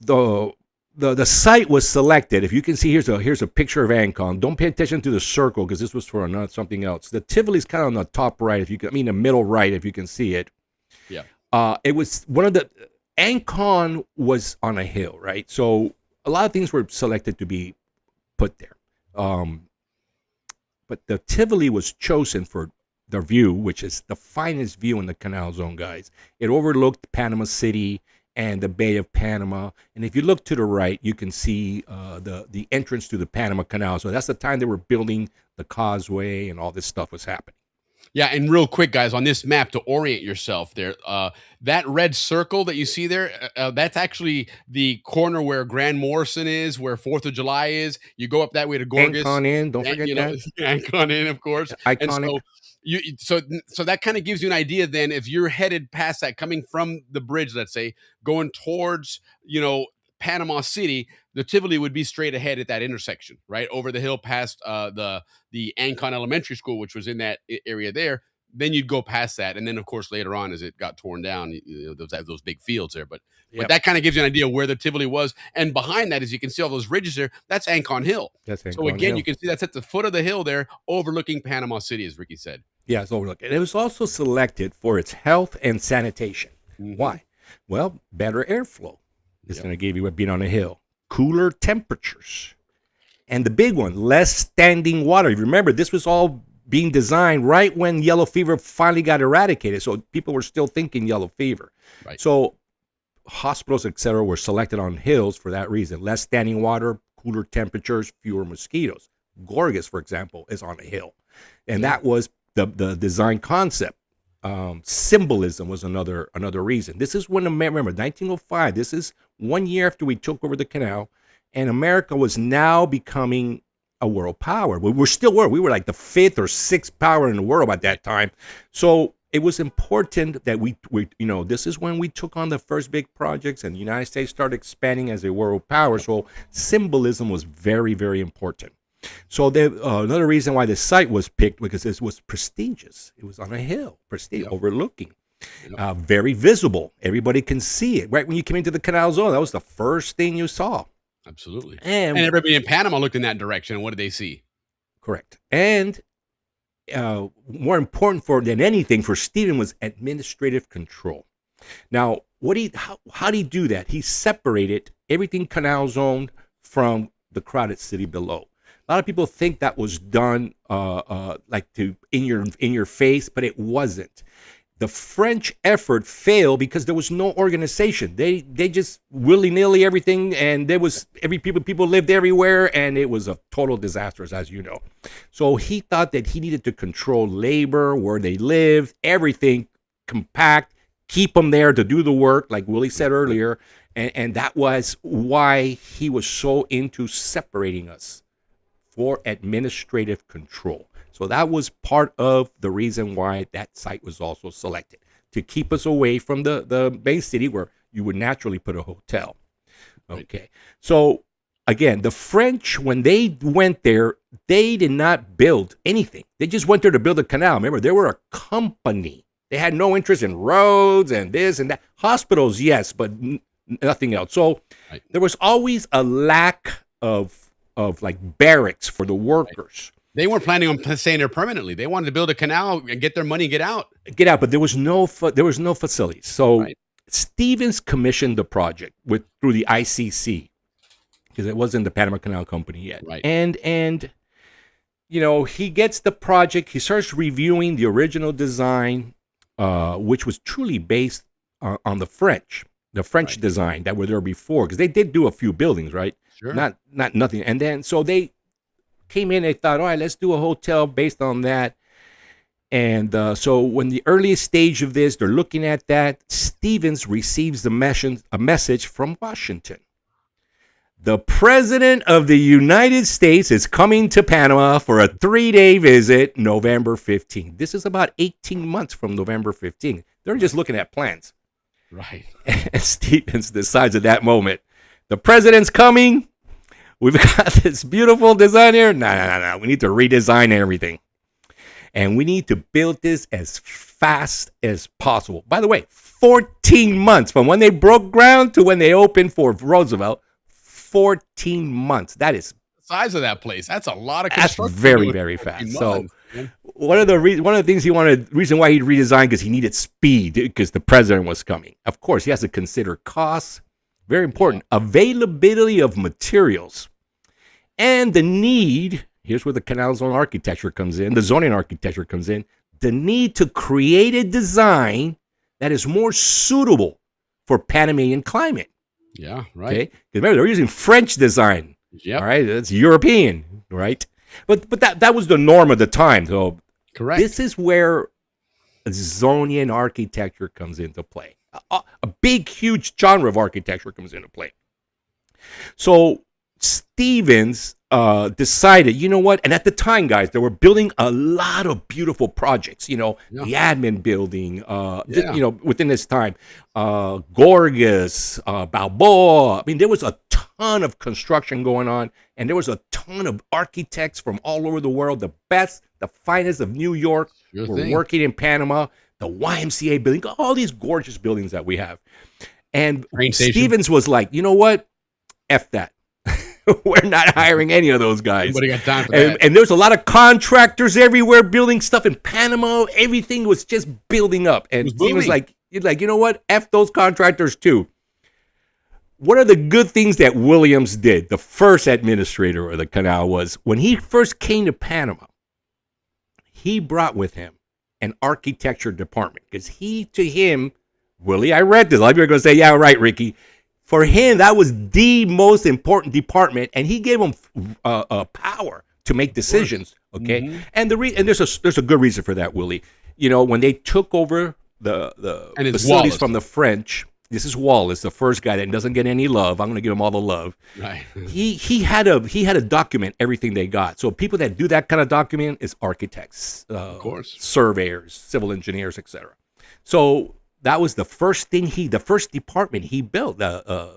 the site was selected. If you can see, here's a picture of Ancon. Don't pay attention to the circle, because this was for something else. The Tivoli's kind of on the top right, the middle right, if you can see it. Yeah. It was one of the Ancon was on a hill, right? So a lot of things were selected to be put there. But the Tivoli was chosen for the view, which is the finest view in the Canal Zone, guys. It overlooked Panama City and the Bay of Panama. And if you look to the right, you can see the entrance to the Panama Canal. So that's the time they were building the causeway, and all this stuff was happening. Yeah, and real quick, guys, on this map, to orient yourself there, that red circle that you see there, that's actually the corner where Grand Morrison is, where 4th of July is. You go up that way to Gorgas. Ancon Inn, don't forget that. Ancon Inn, of course. Iconic. And so that kind of gives you an idea then, if you're headed past that, coming from the bridge, let's say, going towards, Panama City, the Tivoli would be straight ahead at that intersection, right over the hill past the Ancon Elementary School, which was in that area there. Then you'd go past that, and then of course later on, as it got torn down, those big fields there. But that kind of gives you an idea where the Tivoli was. And behind that, as you can see all those ridges there, that's Ancon Hill. So again, you can see that's at the foot of the hill there, overlooking Panama City, as Ricky said. Yeah, it's overlooking. And it was also selected for its health and sanitation. Why? Well, better airflow. It's going to give you what being on a hill. Cooler temperatures. And the big one, less standing water. Remember, this was all being designed right when yellow fever finally got eradicated. So people were still thinking yellow fever. Right. So hospitals, etc., were selected on hills for that reason. Less standing water, cooler temperatures, fewer mosquitoes. Gorgas, for example, is on a hill. And that was the design concept. Symbolism was another reason. This is when, remember, 1905, this is 1 year after we took over the canal, and America was now becoming a world power. We were like the 5th or 6th power in the world at that time. So it was important that we this is when we took on the first big projects, and the United States started expanding as a world power. So symbolism was very, very important. So another reason why the site was picked because it was prestigious. It was on a hill, overlooking, very visible. Everybody can see it. Right when you came into the Canal Zone, that was the first thing you saw. Absolutely. And everybody in Panama looked in that direction. And what did they see? Correct. And more important than anything for Stephen was administrative control. Now, how did he do that? He separated everything Canal Zone from the crowded city below. A lot of people think that was done in your face, but it wasn't. The French effort failed because there was no organization. They just willy-nilly everything, and people lived everywhere, and it was a total disaster, as you know. So he thought that he needed to control labor, where they lived, everything compact, keep them there to do the work, like Willie said earlier, and that was why he was so into separating us for administrative control. So that was part of the reason why that site was also selected, to keep us away from the main city where you would naturally put a hotel. Okay. So again, the French, when they went there, they did not build anything. They just went there to build a canal. Remember, they were a company. They had no interest in roads and this and that. Hospitals, yes, but nothing else. So there was always a lack of like barracks for the workers. They weren't planning on staying there permanently. They wanted to build a canal and get their money and get out. But there was no facilities. So Stevens commissioned the project through the ICC because it wasn't the Panama Canal Company yet. Right. And he gets the project. He starts reviewing the original design, which was truly based on the French design that were there before, because they did do a few buildings, right? Sure. Not nothing. And then so they came in, they thought, all right, let's do a hotel based on that. And so when the earliest stage of this, they're looking at that, Stevens receives a message from Washington. The President of the United States is coming to Panama for a 3-day visit, November 15th. This is about 18 months from November 15th. They're just looking at plans. Right. And Stevens decides at that moment, the President's coming. We've got this beautiful design here. No. We need to redesign everything. And we need to build this as fast as possible. By the way, 14 months from when they broke ground to when they opened for Roosevelt. 14 months. That is the size of that place. That's a lot of construction. That's very, very fast. Months, so one of the things reason why he redesigned, because he needed speed, because the president was coming. Of course, he has to consider costs. Very important. Availability of materials. And the need, here's where the Canal Zone architecture comes in, the zoning architecture comes in, the need to create a design that is more suitable for Panamanian climate. Yeah, right. Okay? Because remember, they're using French design. Yep. All right, that's European, right? But that was the norm of the time. So correct. This is where Zonian architecture comes into play. A big, huge genre of architecture comes into play. So Stevens decided, you know what? And at the time, guys, they were building a lot of beautiful projects. The admin building, within this time, Gorgas, Balboa. I mean, there was a ton of construction going on, and there was a ton of architects from all over the world. The best, the finest of New York were working in Panama. The YMCA building, all these gorgeous buildings that we have. And Stevens was like, you know what? F that. We're not hiring any of those guys. Nobody got time for that. And there's a lot of contractors everywhere building stuff in Panama. Everything was just building up. And Stevens like, you know what? F those contractors too. One of the good things that Williams did, the first administrator of the canal, was when he first came to Panama, he brought with him an architecture department, because Willie, I read this. A lot of people are going to say, yeah, right, Ricky. For him, that was the most important department, and he gave him power to make decisions. Okay, and there's a good reason for that, Willie. When they took over the facilities from the French, this is Wallace, the first guy that doesn't get any love. I'm going to give him all the love. Right. He had to document everything they got. So people that do that kind of document is architects, of course, surveyors, civil engineers, etc. So that was the first department he built,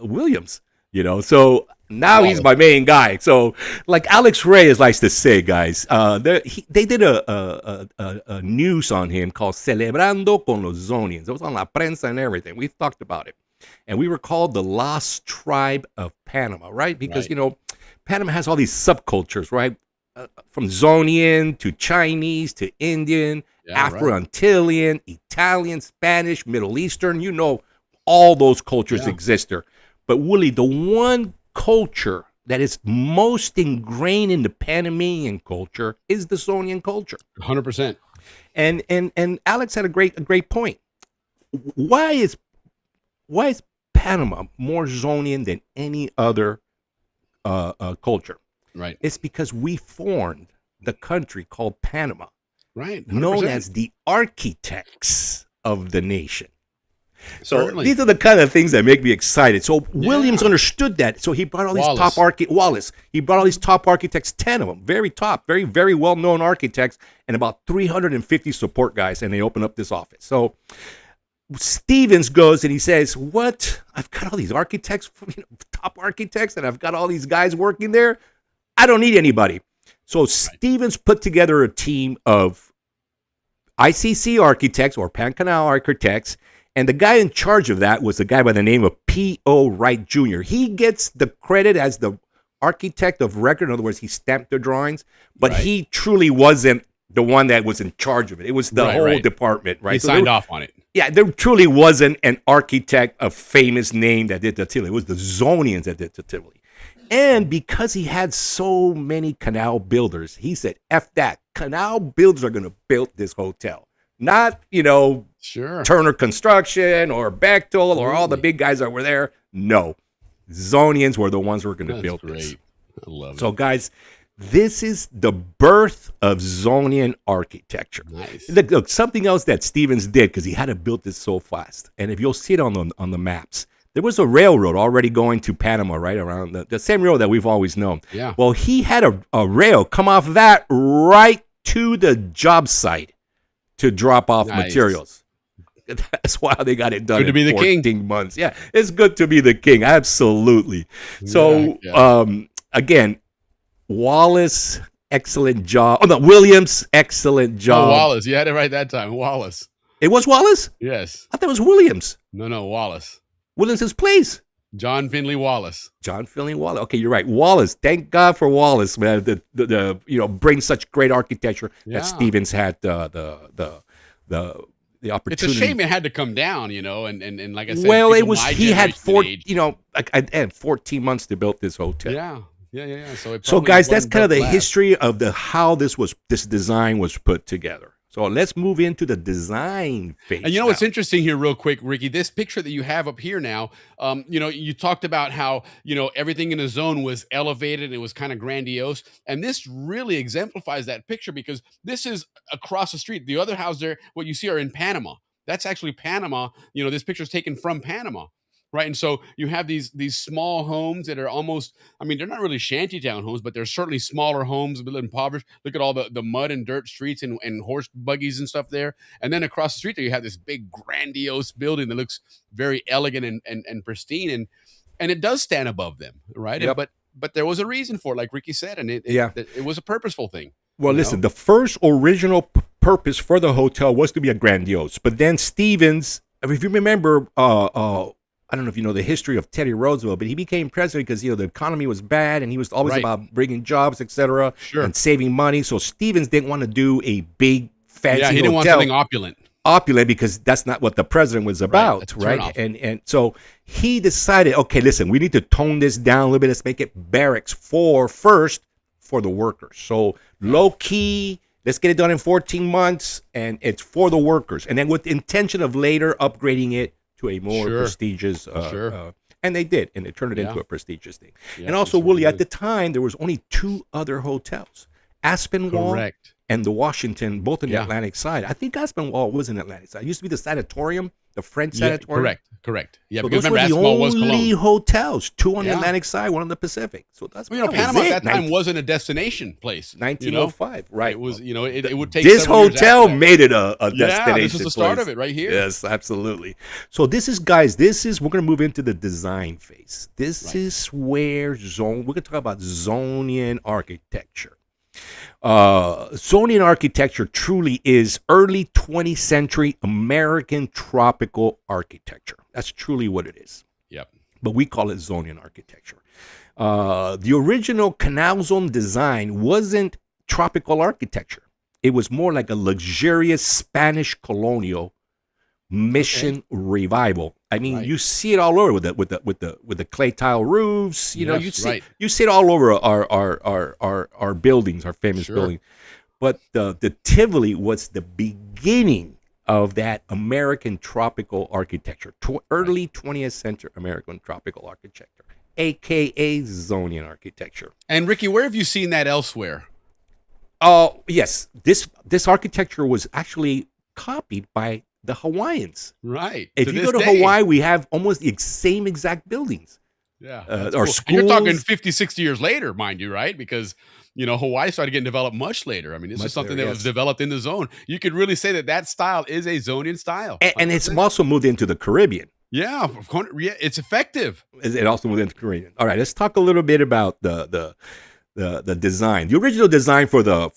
Williams. You know, so now he's my main guy. So, like Alex Reyes likes to say, guys, they did a news on him called Celebrando con los Zonians. It was on La Prensa and everything. We've talked about it. And we were called the Lost Tribe of Panama, right? Because, you know, Panama has all these subcultures, right? From Zonian to Chinese to Indian, Afro-Antillian, Italian, Spanish, Middle Eastern. You know, all those cultures exist there. But Willie, the one culture that is most ingrained in the Panamanian culture is the Zonian culture. 100%. And Alex had a great point. Why is Panama more Zonian than any other culture? Right. It's because we formed the country called Panama, right? 100%. Known as the architects of the nation. So Certainly. these are the kind of things that make me excited. So Williams understood that. So he brought all these Wallace. He brought all these top architects, 10 of them, very top, very, very well-known architects, and about 350 support guys, and they opened up this office. So Stevens goes and he says, what? I've got all these architects, top architects, and I've got all these guys working there. I don't need anybody. So Stevens put together a team of ICC architects or Pan Canal architects, and the guy in charge of that was a guy by the name of P.O. Wright Jr. He gets the credit as the architect of record. In other words, he stamped the drawings, but he truly wasn't the one that was in charge of it. It was the whole department, right? He signed off on it. Yeah, there truly wasn't an architect of famous name that did the Tivoli. It was the Zonians that did the Tivoli. And because he had so many canal builders, he said, F that. Canal builders are going to build this hotel. Not, Turner Construction or Bechtel or all the big guys that were there. No. Zonians were the ones who were going to build this. I love it. So, guys, this is the birth of Zonian architecture. Nice. Look, something else that Stevens did, because he had to build this so fast. And if you'll see it on the maps, there was a railroad already going to Panama, right around the same road that we've always known. Yeah. Well, he had a rail come off that right to the job site to drop off materials. That's why they got it done. Good to be the king. 14 months. Yeah, it's good to be the king. Absolutely. So, again, Wallace, excellent job. Oh, no, Williams, excellent job. Oh, Wallace. You had it right that time. Wallace. It was Wallace? Yes. I thought it was Williams. No, Wallace. Williams' place. John Finley Wallace. John Finley Wallace. Okay, you're right. Wallace. Thank God for Wallace, man. The bring such great architecture that Stevens had the opportunity. It's a shame it had to come down, and like I said, well, it was he had 14 months to build this hotel. Yeah. So guys, that's kind of the history of how this design was put together. So let's move into the design phase. And what's interesting here, real quick, Ricky, this picture that you have up here now, you talked about how, everything in the zone was elevated and it was kind of grandiose. And this really exemplifies that picture because this is across the street. The other house there, what you see are in Panama. That's actually Panama. This picture is taken from Panama. Right. And so you have these small homes that are almost, they're not really shantytown homes, but they're certainly smaller homes, a little impoverished. Look at all the mud and dirt streets and horse buggies and stuff there. And then across the street there, you have this big grandiose building that looks very elegant and pristine. And it does stand above them. Right. Yep. But there was a reason for it, like Ricky said, and it was a purposeful thing. Well, listen, the first original purpose for the hotel was to be a grandiose. But then Stevens, if you remember, I don't know if you know the history of Teddy Roosevelt, but he became president because the economy was bad and he was always about bringing jobs, etc., and saving money. So Stevens didn't want to do a big fancy hotel. He didn't want something opulent because that's not what the president was about, right? And so he decided, okay, listen, we need to tone this down a little bit. Let's make it barracks first for the workers. So low key. Let's get it done in 14 months, and it's for the workers. And then with the intention of later upgrading it to a more prestigious, and they did, and they turned it into a prestigious thing. And also, Willie, at the time, there was only 2 other hotels, Aspinwall and the Washington, both in the Yeah. Atlantic side. I think Aspinwall was in the Atlantic side. It used to be the sanatorium, the French Yeah, sanatorium. correct. Yeah, So because those remember, were the Aspinwall was only Cologne. hotels, 2 on the Yeah. Atlantic side, 1 on the Pacific. So that's Well, you know, that was Panama it. at that time wasn't a destination place. 1905, right? It was, you know, it would take This several years hotel after that. made it a destination. Yeah, this is the start place. of it right here. Yes, absolutely. So this is, guys, we're going to move into the design phase. This is where we're going to talk about Zonian architecture. Zonian architecture truly is early 20th century American tropical architecture. That's truly what it is. Yep. But we call it Zonian architecture. The original Canal Zone design wasn't tropical architecture. It was more like a luxurious Spanish colonial mission revival. I mean, you see it all over with the clay tile roofs. You know, you see it all over our buildings, our famous buildings. But the Tivoli was the beginning of that American tropical architecture, early 20th century American tropical architecture, aka Zonian architecture. And Ricky, where have you seen that elsewhere? Yes, this architecture was actually copied by the Hawaiians. Right. If you go to Hawaii, we have almost the same exact buildings. Yeah. Our cool. schools. And you're talking 50, 60 years later, mind you, right? Because, you know, Hawaii started getting developed much later. I mean, this is something that was developed in the zone. You could really say that style is a Zonian style. And it's also moved into the Caribbean. Yeah, it's effective. It also moved into the Caribbean. All right, let's talk a little bit about the design. The original design for the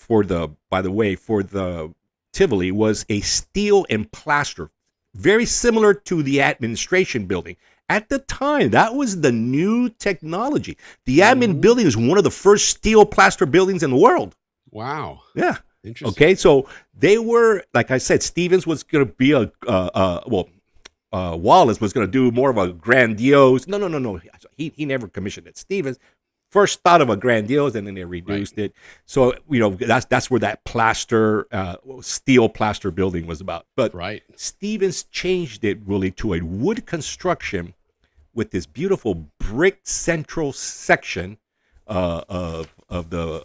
Tivoli was a steel and plaster, very similar to the administration building. At the time, that was the new technology. The admin building is one of the first steel plaster buildings in the world. Wow. Yeah. Interesting. Okay, so they were, like I said, Stevens was going to be Wallace was going to do more of a grandiose. No. He never commissioned it. Stevens first thought of a grandiose, and then they reduced it. So, you know, that's where that plaster, steel plaster building was about. But Stevens changed it really to a wood construction with this beautiful brick central section of the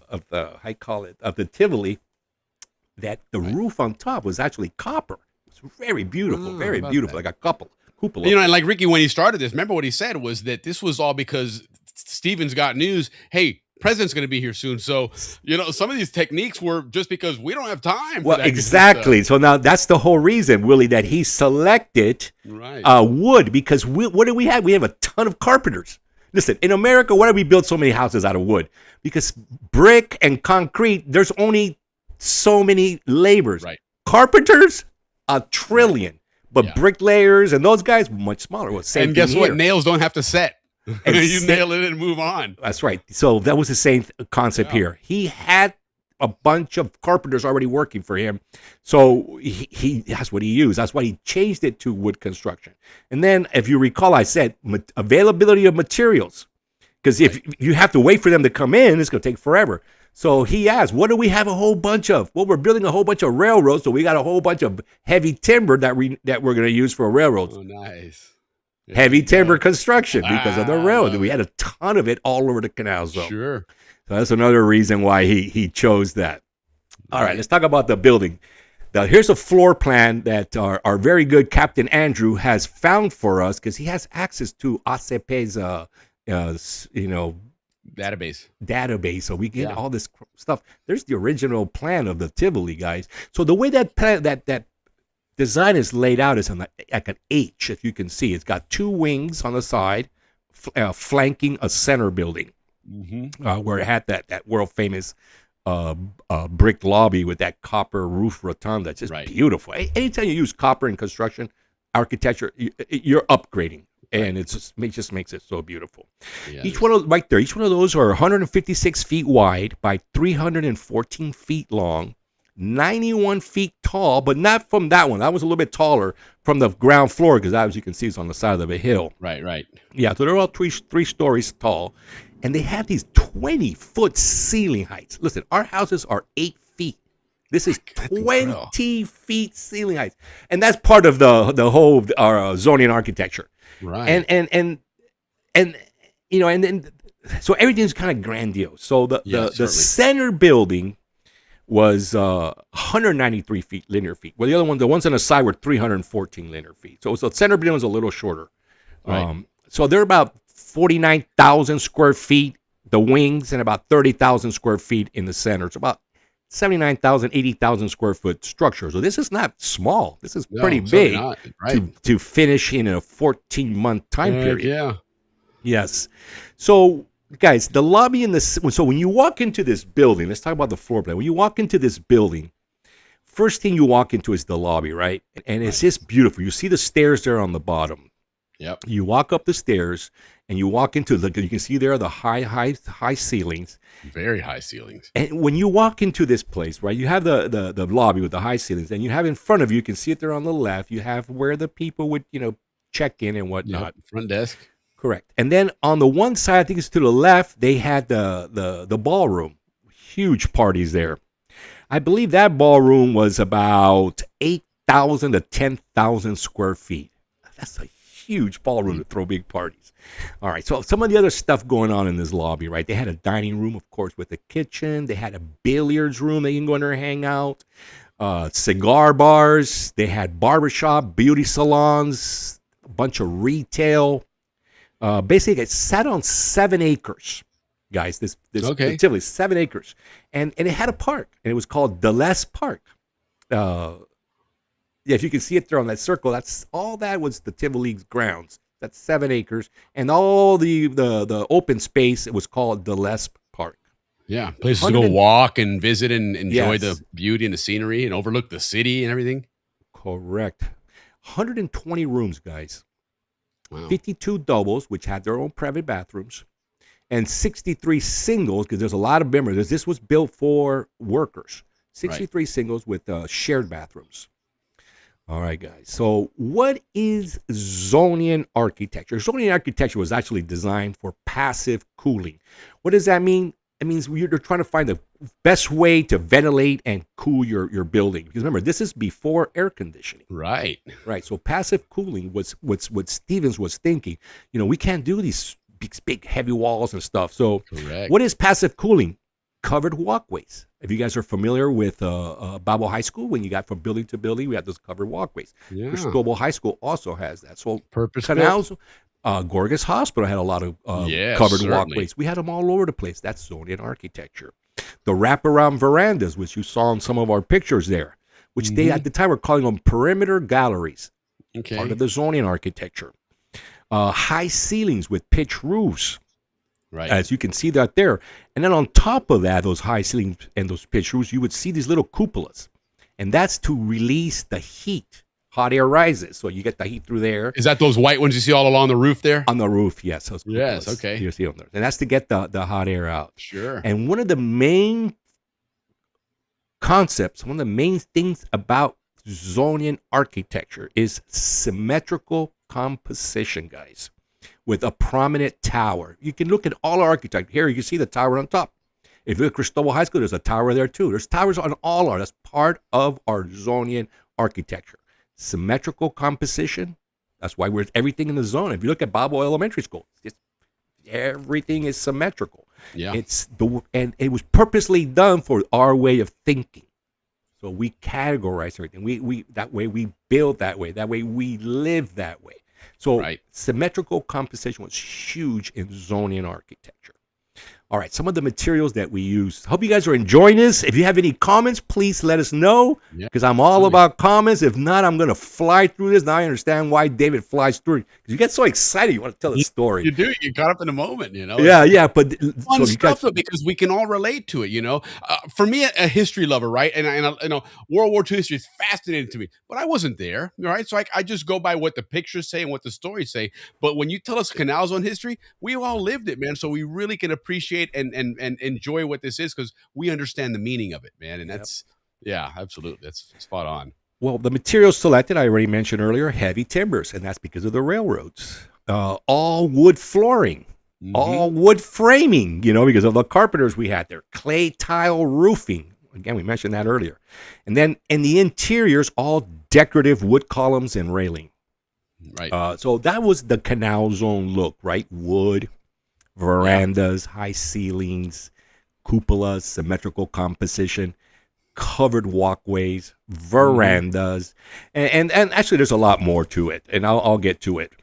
Tivoli. That the roof on top was actually copper. It's very beautiful, like a cupola. You know, and like Ricky, when he started this, remember what he said was that this was all because Stevens got news. Hey, president's going to be here soon. So, you know, some of these techniques were just because we don't have time. Well, exactly. So now that's the whole reason, Willie, that he selected wood, because what do we have? We have a ton of carpenters. Listen, in America, why do we build so many houses out of wood? Because brick and concrete, there's only so many laborers. Right. Carpenters, 1 trillion. But bricklayers and those guys, much smaller. Well, same and guess thing what? here. Nails don't have to set. You nail it and move on. That's right. So that was the same concept here. He had a bunch of carpenters already working for him. So he that's what he used. That's why he changed it to wood construction. And then, if you recall, I said availability of materials. Because if you have to wait for them to come in, it's going to take forever. So he asked, what do we have a whole bunch of? Well, we're building a whole bunch of railroads, so we got a whole bunch of heavy timber that we're going to use for railroads. Oh, nice. Heavy timber construction because of the railroad. We had a ton of it all over the Canal Zone. Sure. So that's another reason why he chose that. All right, let's talk about the building. Now, here's a floor plan that our very good Captain Andrew has found for us, because he has access to ACP's, database, so we get all this stuff. There's the original plan of the Tivoli, guys. So the way that plan, that design is laid out is like an H, if you can see. It's got 2 wings on the side, flanking a center building, where it had that world famous brick lobby with that copper roof rotunda. It's just beautiful. Anytime you use copper in construction architecture, you're upgrading. And it just makes it so beautiful. Yeah, each one of those are 156 feet wide by 314 feet long, 91 feet tall, but not from that one. That was a little bit taller from the ground floor, because as you can see, it's on the side of a hill. Right. Yeah, so they're all three stories tall, and they have these 20-foot ceiling heights. Listen, our houses are 8 feet. This is 20 feet ceiling heights, and that's part of the whole Zonian architecture. Right. And you know, and then so everything's kind of grandiose. So the center building was 193 feet linear feet. Well, the ones on the side were 314 linear feet. So the center building was a little shorter. Right. So they're about 49,000 square feet, the wings, and about 30,000 square feet in the center. It's about 79,000, 80,000 square foot structure. So this is not small. This is pretty big to finish in a 14-month time period. Yeah. Yes. So, guys, the lobby so when you walk into this building, let's talk about the floor plan. When you walk into this building, first thing you walk into is the lobby, right? And it's just beautiful. You see the stairs there on the bottom. Yep. You walk up the stairs and you walk into you can see there the high ceilings. Very high ceilings. And when you walk into this place, right, you have the lobby with the high ceilings, and you have in front of you can see it there on the left, you have where the people would, check in and whatnot. Yep. Front desk. Correct. And then on the one side, I think it's to the left, they had the ballroom. Huge parties there. I believe that ballroom was about 8,000 to 10,000 square feet. That's a huge ballroom to throw big parties. All right, so some of the other stuff going on in this lobby, right? They had a dining room, of course, with a kitchen. They had a billiards room that you can go in there and hang out. Cigar bars. They had barbershop, beauty salons, a bunch of retail. Basically, it sat on 7 acres, guys. This activity, 7 acres, and it had a park, and it was called Dulles Park. Yeah, if you can see it there on that circle, that's all that was the Tivoli's grounds. That's 7 acres, and all the open space, it was called Dulles Park. Yeah, places to go walk and visit and enjoy the beauty and the scenery and overlook the city and everything. Correct. 120 rooms, guys. Wow. 52 doubles, which had their own private bathrooms, and 63 singles, because there's a lot of members. This was built for workers. 63 singles with shared bathrooms. All right, guys. So what is Zonian architecture? Zonian architecture was actually designed for passive cooling. What does that mean? It means you're trying to find the best way to ventilate and cool your building. Because remember, this is before air conditioning. Right. Right. So passive cooling was what Stevens was thinking. We can't do these big heavy walls and stuff. So what is passive cooling? Covered walkways. If you guys are familiar with Balboa High School, when you got from building to building, we had those covered walkways. Yeah. Cristobal High School also has that. So Purpose-built. Canals, Gorgas Hospital had a lot of covered walkways. We had them all over the place. That's Zonian architecture. The wraparound verandas, which you saw in some of our pictures there, which they at the time were calling them perimeter galleries. Okay. Part of the Zonian architecture. High ceilings with pitch roofs. Right. As you can see that there. And then on top of that, those high ceilings and those pitch roofs, you would see these little cupolas. And that's to release the heat. Hot air rises. So you get the heat through there. Is that those white ones you see all along the roof there? On the roof, yes. Those cupolas. Yes, okay. You see them there. And that's to get the hot air out. Sure. And one of the main concepts, one of the main things about Zonian architecture is symmetrical composition, guys. With a prominent tower. You can look at all architecture. Here you can see the tower on top. If you look at Cristobal High School, there's a tower there too. There's towers on all our. That's part of our Zonian architecture. Symmetrical composition. That's why everything in the zone. If you look at Balboa Elementary School, everything is symmetrical. Yeah. And it was purposely done for our way of thinking. So we categorize everything. We that way we build that way. That way we live that way. So symmetrical composition was huge in Zonian architecture. All right, some of the materials that we use. Hope you guys are enjoying this. If you have any comments, please let us know, because I'm all about comments. If not, I'm going to fly through this. Now I understand why David flies through it, because you get so excited. You want to tell the story. You do. You caught up in the moment, Yeah, but fun stuff, because we can all relate to it, For me, a history lover, right? And World War II history is fascinating to me, but I wasn't there, right? So I just go by what the pictures say and what the stories say. But when you tell us Canal Zone history, we all lived it, man. So we really can appreciate and enjoy what this is, because we understand the meaning of it, man. And that's absolutely, that's spot on. Well, the materials selected, I already mentioned earlier, heavy timbers, and that's because of the railroads. All wood flooring, all wood framing, because of the carpenters we had there. Clay tile roofing, again, we mentioned that earlier. And then in the interiors, all decorative wood columns and railing. Right. So that was the Canal Zone look, right? Wood, verandas, high ceilings, cupolas, symmetrical composition. covered walkways, verandas, and actually there's a lot more to it, and I'll get to it,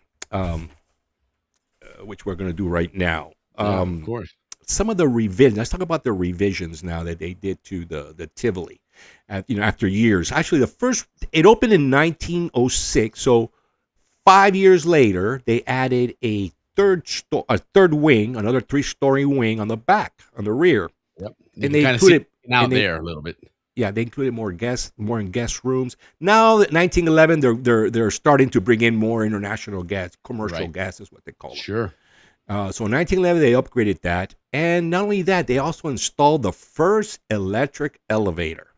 which we're going to do right now. Of course. Some of the revisions. Let's talk about the revisions now that they did to the Tivoli, after years. Actually, it opened in 1906, so 5 years later, they added a third wing, another 3-story wing on the back, on the rear. Yep. And they included out there a little bit. Yeah, they included more in guest rooms. Now that 1911, they're starting to bring in more international gas, commercial gas is what they call it. Sure. So in 1911, they upgraded that, and not only that, they also installed the first electric elevator.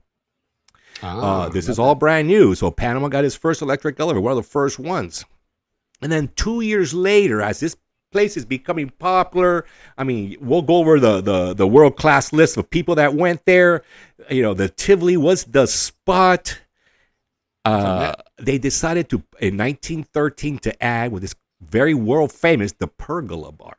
This is all brand new. So Panama got its first electric elevator, one of the first ones. And then 2 years later, as this place is becoming popular, I mean, we'll go over the world-class list of people that went there. The Tivoli was the spot. They decided to, in 1913, to add with this very world-famous, the Pergola Bar.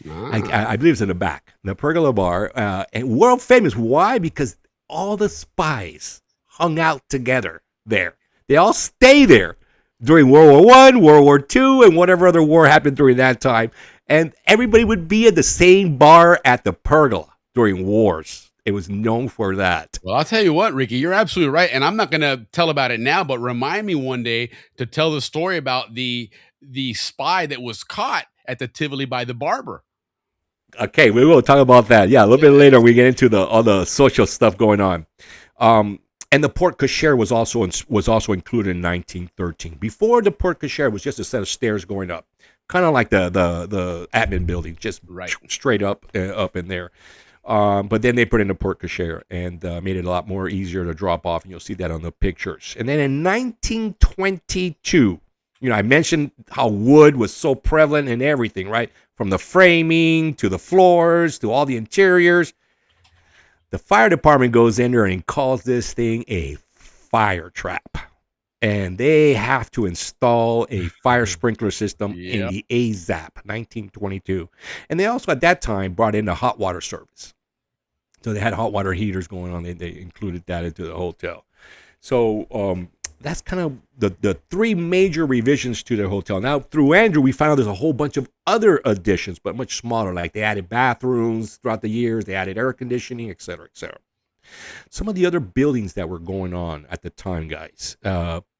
I believe it's in the back. The Pergola Bar. And world-famous. Why? Because all the spies hung out together there. They all stay there during World War I, World War II, and whatever other war happened during that time. And everybody would be at the same bar at the Pergola during wars. It was known for that. Well, I'll tell you what, Ricky, you're absolutely right. And I'm not going to tell about it now, but remind me one day to tell the story about the spy that was caught at the Tivoli by the barber. Okay, we will talk about that. Yeah, a little bit later we get into all the social stuff going on. And the porte cochere was also included in 1913. Before the porte cochere was just a set of stairs going up, kind of like the admin building, just straight up in there. But then they put in the porte cochere and made it a lot more easier to drop off, and you'll see that on the pictures. And then in 1922, I mentioned how wood was so prevalent in everything, right? From the framing to the floors to all the interiors. The fire department goes in there and calls this thing a fire trap. And they have to install a fire sprinkler system in the AZAP, 1922. And they also, at that time, brought in the hot water service. So they had hot water heaters going on. They included that into the hotel. So that's kind of the three major revisions to the hotel. Now, through Andrew, we found out there's a whole bunch of other additions, but much smaller. Like they added bathrooms throughout the years. They added air conditioning, et cetera, et cetera. Some of the other buildings that were going on at the time, guys.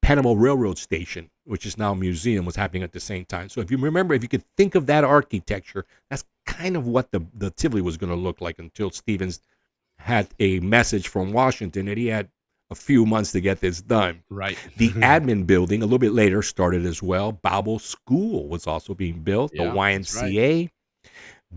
Panama Railroad Station, which is now a museum, was happening at the same time. So if you could think of that architecture, that's kind of what the Tivoli was going to look like until Stevens had a message from Washington that he had a few months to get this done. Right. The admin building, a little bit later, started as well. Balboa School was also being built. The YMCA,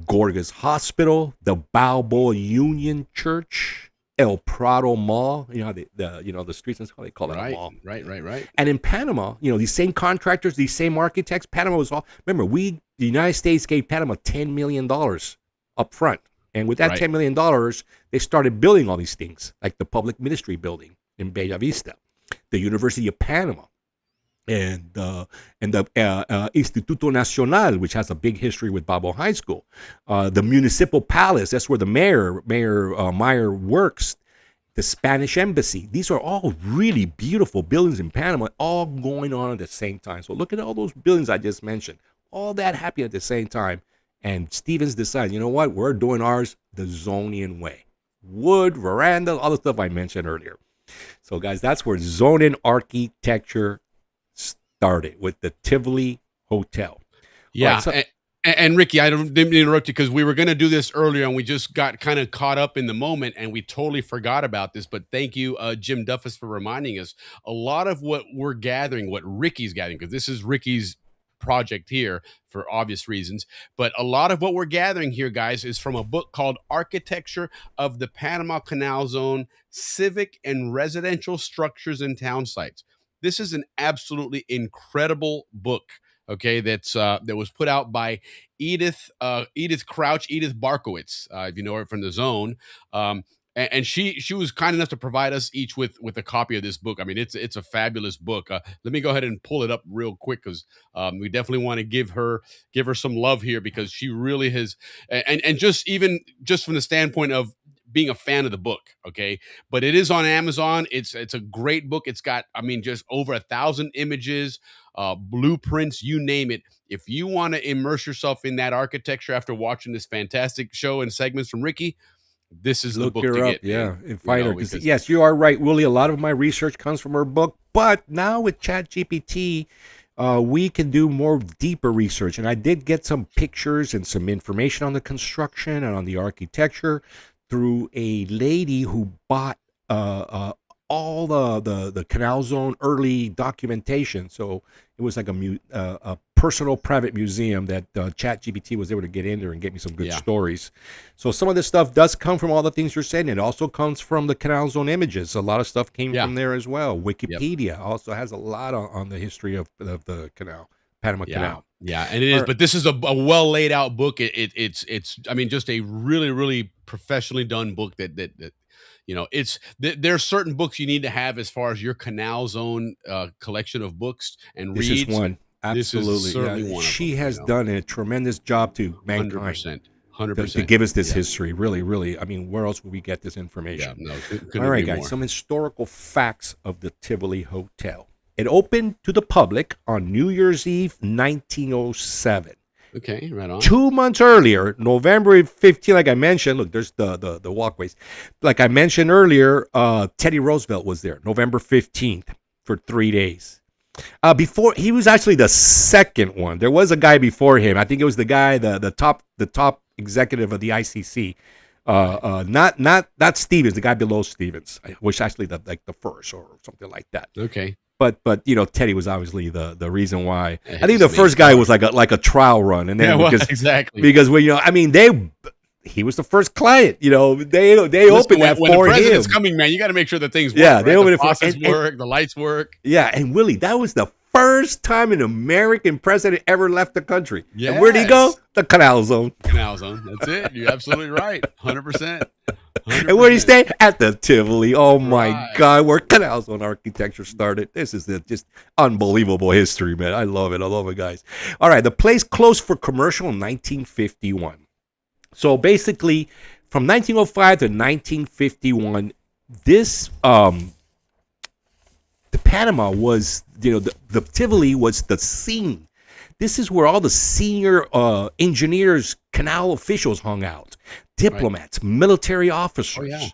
Gorgas Hospital, the Balboa Union Church, El Prado Mall. The streets and how they call it a mall. Right. And in Panama, these same contractors, these same architects. Panama was all. Remember, the United States gave Panama $10 million up front. And with that $10 million, they started building all these things, like the Public Ministry Building in Bella Vista, the University of Panama, and the Instituto Nacional, which has a big history with Balboa High School, the Municipal Palace, that's where the Mayor Meyer works, the Spanish Embassy. These are all really beautiful buildings in Panama, all going on at the same time. So look at all those buildings I just mentioned, all that happening at the same time. And Stevens decided, you know what? We're doing ours the Zonian way. Wood, veranda, all the stuff I mentioned earlier. So, guys, that's where Zonian architecture started, with the Tivoli Hotel. Yeah. Right, so, and Ricky, I didn't interrupt you because we were going to do this earlier and we just got kind of caught up in the moment and we totally forgot about this. But thank you, Jim Duffus, for reminding us. A lot of what we're gathering, what Ricky's gathering, because this is Ricky's project here for obvious reasons, but a lot of what we're gathering here, guys, is from a book called Architecture of the Panama Canal Zone, Civic and Residential Structures and Town Sites. This is an absolutely incredible book, okay, that was put out by Edith Barkowitz, if you know her from the Zone. And she was kind enough to provide us each with a copy of this book. I mean, it's a fabulous book. Let me go ahead and pull it up real quick because we definitely want to give her some love here because she really has, and just from the standpoint of being a fan of the book. Okay, but it is on Amazon. It's a great book. It's got, I mean, just over 1,000 images, blueprints, you name it. If you want to immerse yourself in that architecture after watching this fantastic show and segments from Ricky, this is the book to get. And find her. Because yes, you are right, Willie. A lot of my research comes from her book, but now with ChatGPT, we can do more deeper research. And I did get some pictures and some information on the construction and on the architecture through a lady who bought all the Canal Zone early documentation. So it was like a personal private museum that ChatGPT was able to get in there and get me some good stories. So some of this stuff does come from all the things you're saying. It also comes from the Canal Zone images. A lot of stuff came from there as well. Wikipedia also has a lot on the history of the canal, Panama Canal. Yeah, and it is. But this is a well laid out book. It's I mean, just a really, really professionally done book that you know, there are certain books you need to have as far as your Canal Zone collection of books and this reads. Is one. Absolutely. This is certainly one she of them, has done a tremendous job to mankind. 100%. To give us this history. Really, really. I mean, where else would we get this information? Yeah, all right, guys. Some historical facts of the Tivoli Hotel. It opened to the public on New Year's Eve, 1907. Okay, right on. 2 months earlier, November 15, like I mentioned, look, there's the walkways. Like I mentioned earlier, Teddy Roosevelt was there, November 15th, for 3 days. Before, he was actually the second one. There was a guy before him. I think it was the guy, the top executive of the ICC. Not Stevens, the guy below Stevens, which actually the first or something like that. Okay. But you know, Teddy was obviously the reason why. I think the first guy was like a trial run, and then because when, you know, I mean, he was the first client. You know, they opened that when for the president's him. coming, man, you got to make sure that things work. Yeah, right? they opened the it for faucets work, the lights work. Yeah, and Willie, that was the first time an American president ever left the country. Yes. And where'd he go? The Canal Zone. Canal Zone. That's it. You're absolutely right. 100%. And where'd he stay? At the Tivoli. Oh my God, where Canal Zone architecture started. This is just unbelievable history, man. I love it. I love it, guys. All right, the place closed for commercial in 1951. So basically, from 1905 to 1951, this the Panama was, you know, the Tivoli was the scene. This is where all the senior engineers, canal officials hung out. Diplomats, military officers,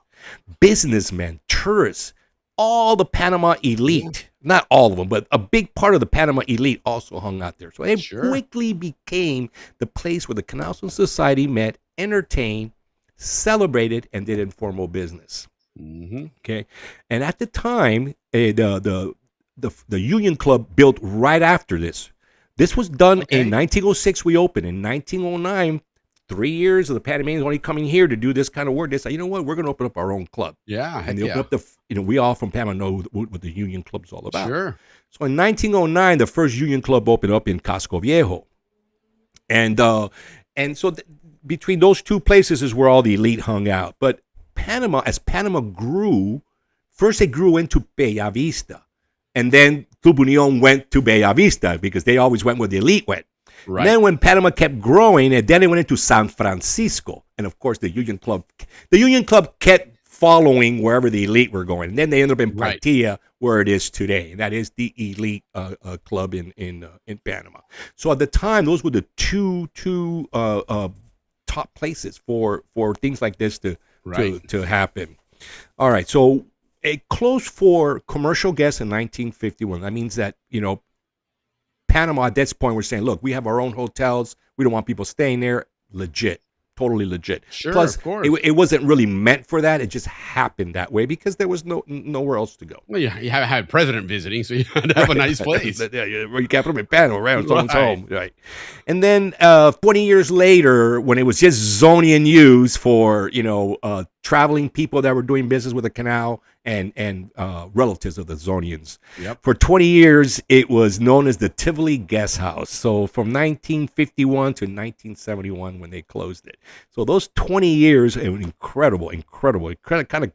businessmen, tourists, all the Panama elite. Not all of them, but a big part of the Panama elite also hung out there. So it quickly became the place where the Canal Zone Society met, entertained, celebrated, and did informal business. Okay, and at the time, the Union Club built right after this. This was done in 1906. We opened in 1909. 3 years of the Panamanians only coming here to do this kind of work. They said, you know what, we're going to open up our own club. Yeah, and they open up we all from Panama know what the Union Club's all about. Sure. So in 1909, the first Union Club opened up in Casco Viejo, and so between those two places is where all the elite hung out. But as Panama grew, first it grew into Bella Vista, and then Club Union went to Bella Vista because they always went where the elite went. Right. Then when Panama kept growing, and then it went into San Francisco, and of course the Union Club kept following wherever the elite were going. And then they ended up in Paitilla, where it is today, and that is the elite club in Panama. So at the time, those were the two top places for things like this to happen. All right, so it closed for commercial guests in 1951. That means that, you know, Panama at this point, we're saying, look, we have our own hotels. We don't want people staying there. Legit. Totally legit. Sure, Plus, of course. It wasn't really meant for that. It just happened that way because there was nowhere else to go. Well, you had a president visiting, so you had to have a nice place. Yeah, you can't put them in Panama, right? Someone's home. Right. And then 20 years later, when it was just Zonian use for, you know, traveling people that were doing business with the canal and relatives of the Zonians. Yep. For 20 years, it was known as the Tivoli Guest House. So from 1951 to 1971 when they closed it. So those 20 years, incredible. It kind of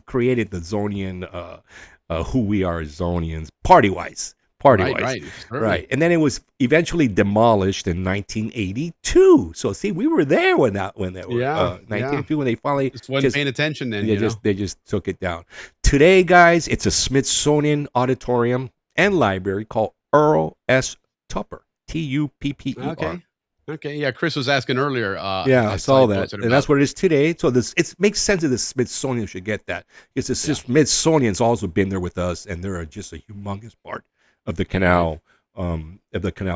created the Zonian, who we are as Zonians, party-wise. party-wise. Right, Right. And then it was eventually demolished in 1982. So see, we were there when that were 1982 when they finally just wasn't paying attention then. They just took it down. Today, guys, it's a Smithsonian auditorium and library called Earl S. Tupper. Tupper. Okay. Yeah, Chris was asking earlier. I saw that, and that's what it is today. So it makes sense that the Smithsonian should get that. Because the Smithsonian's also been there with us, and they're just a humongous part of the Canal,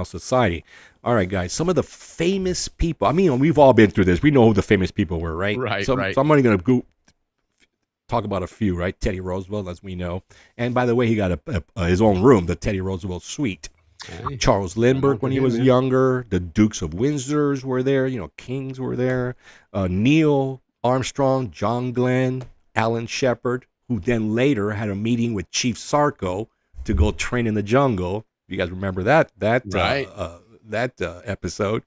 Society. All right, guys, some of the famous people. I mean, we've all been through this. We know who the famous people were, right? Right. So I'm only going to talk about a few, right? Teddy Roosevelt, as we know, and by the way, he got his own room, the Teddy Roosevelt Suite. Okay. Charles Lindbergh when he was younger. The Dukes of Windsor were there. Kings were there. Neil Armstrong, John Glenn, Alan Shepard, who then later had a meeting with Chief Sarko to go train in the jungle. You guys remember that episode?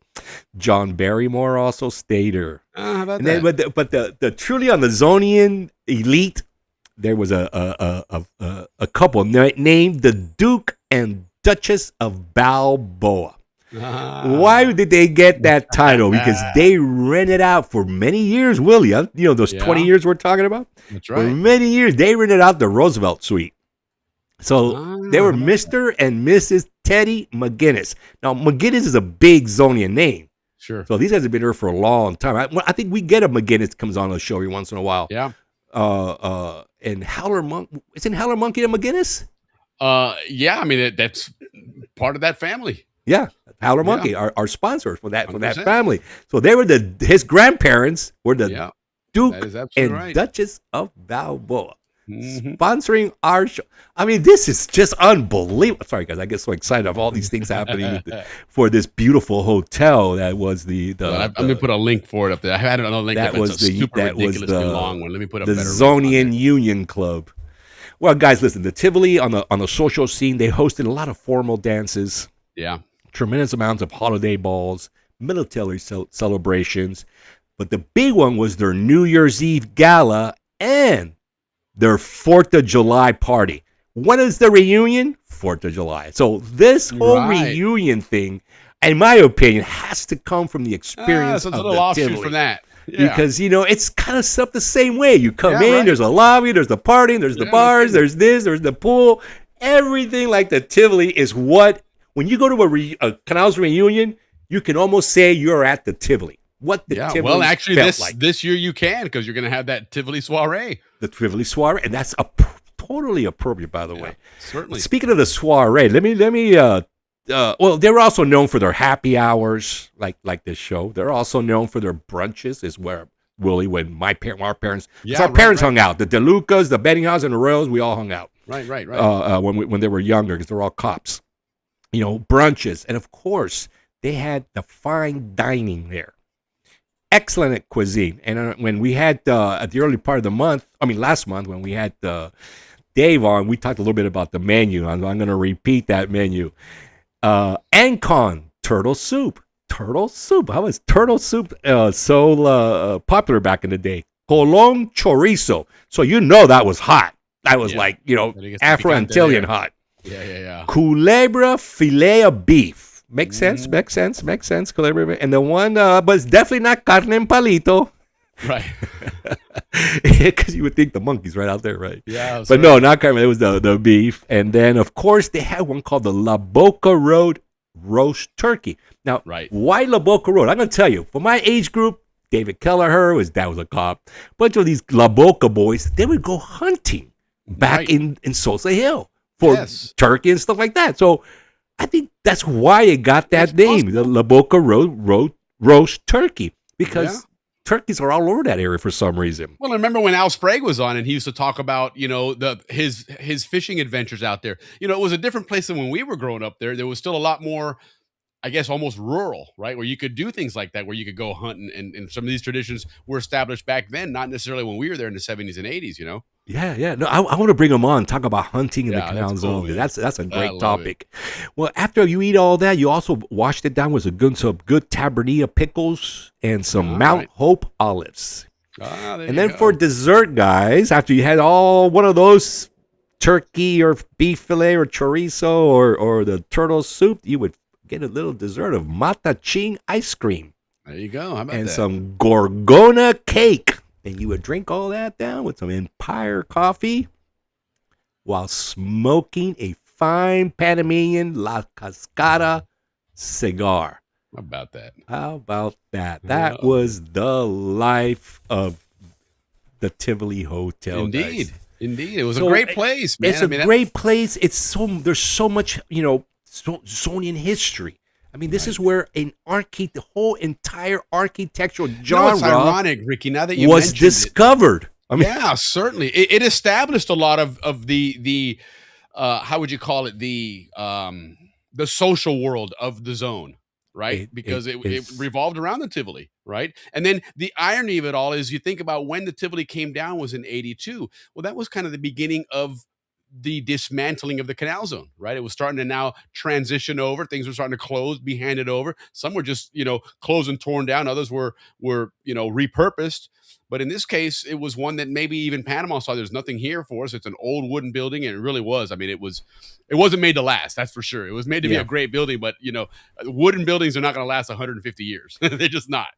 John Barrymore also stayed there. How about and that? Then, but the truly on the Zonian elite, there was a couple named the Duke and Duchess of Balboa. Why did they get that title? Because they rented out for many years, Willie. Those 20 years we're talking about? That's right. For many years, they rented out the Roosevelt Suite. So they were Mr. and Mrs. Teddy McGinnis. Now, McGinnis is a big Zonian name. Sure. So these guys have been here for a long time. I think we get a McGinnis comes on the show every once in a while. Yeah. And Howler Monk, isn't Howler Monkey a McGinnis? Yeah, I mean that's part of that family. Yeah, Howler Monkey, our sponsor for that family. So they were his grandparents were the Duke and Duchess of Balboa, sponsoring our show. I mean, this is just unbelievable. Sorry, guys, I get so excited of all these things happening for this beautiful hotel that was the. Let me put a link for it up there. I had another link. That was the super ridiculously long one. Let me put a the better Zonian Union Club. Well, guys, listen, the Tivoli on the social scene, they hosted a lot of formal dances. Yeah. Tremendous amounts of holiday balls, military celebrations. But the big one was their New Year's Eve gala and their 4th of July party. When is the reunion? 4th of July. So this whole reunion thing, in my opinion, has to come from the experience of the little offshoot Tivoli. from that. Yeah. Because, it's kind of set up the same way. You come in, there's a lobby, there's the party, there's the bars, there's this, there's the pool. Everything like the Tivoli is when you go to a Canal's reunion, you can almost say you're at the Tivoli. What the Tivoli well, actually, felt this year you can, because you're going to have that Tivoli soiree. The Tivoli soiree, and that's totally appropriate, by the way. Certainly. Speaking of the soiree, let me well, they were also known for their happy hours, like this show. They're also known for their brunches, is where, Willie, when our parents, our parents hung out. The DeLucas, the Bettinghouse, and the Royals, we all hung out. Right. When they were younger, because they're all cops. Brunches. And, of course, they had the fine dining there. Excellent cuisine. And when we had, at the early part of the month, last month, when we had Dave on, we talked a little bit about the menu. I'm going to repeat that menu. Ancon turtle soup. How was turtle soup so popular back in the day? Colon chorizo. So that was hot. That was Afro-Antillian hot. Yeah. Culebra filet of beef. Makes sense. Culebra. And the one, but it's definitely not carne en palito. Right. Because you would think the monkey's right out there, right? Yeah. But no, not carne. It was the beef. And then, of course, they had one called the La Boca Road roast turkey. Now, why La Boca Road? I'm going to tell you. For my age group, David Kelleher, his dad was a cop. A bunch of these La Boca boys, they would go hunting back in Sosa Hill for turkey and stuff like that. So I think that's why it got that name, the La Boca Road roast turkey, because turkeys are all over that area for some reason. Well, I remember when Al Sprague was on, and he used to talk about his fishing adventures out there. It was a different place than when we were growing up there. There was still a lot more, I guess, almost rural, right, where you could do things like that, where you could go hunt, and some of these traditions were established back then, not necessarily when we were there in the 70s and 80s. Yeah. No, I want to bring them on, talk about hunting in the Canal Zone. Cool, that's a great topic. Well, after you eat all that, you also washed it down with some good Tabernia pickles and some Mount Hope olives. And then for dessert, guys, after you had all one of those turkey or beef fillet or chorizo or the turtle soup, you would get a little dessert of mataching ice cream. There you go. How about and that? some Gorgona cake. And you would drink all that down with some Empire coffee while smoking a fine Panamanian La Cascada cigar. How about that? How about that? That was the life of the Tivoli Hotel. Indeed. Guys. Indeed. It was a great place, man. It's a great place. There's so much, Zonian history. I mean, this is where the whole entire architectural genre it's ironic, Ricky, now that you was mentioned discovered. I mean, yeah, certainly. It established a lot of the how would you call it, the social world of the zone, right? Because it revolved around the Tivoli, right? And then the irony of it all is you think about when the Tivoli came down was in 82. Well, that was kind of the beginning of the dismantling of the Canal Zone, right? It was starting to now transition over. Things were starting to close, be handed over. Some were just, closed and torn down. Others were repurposed. But in this case, it was one that maybe even Panama saw there's nothing here for us. It's an old wooden building, and it really was. I mean, it wasn't made to last, that's for sure. It was made to be a great building, but wooden buildings are not going to last 150 years. They're just not.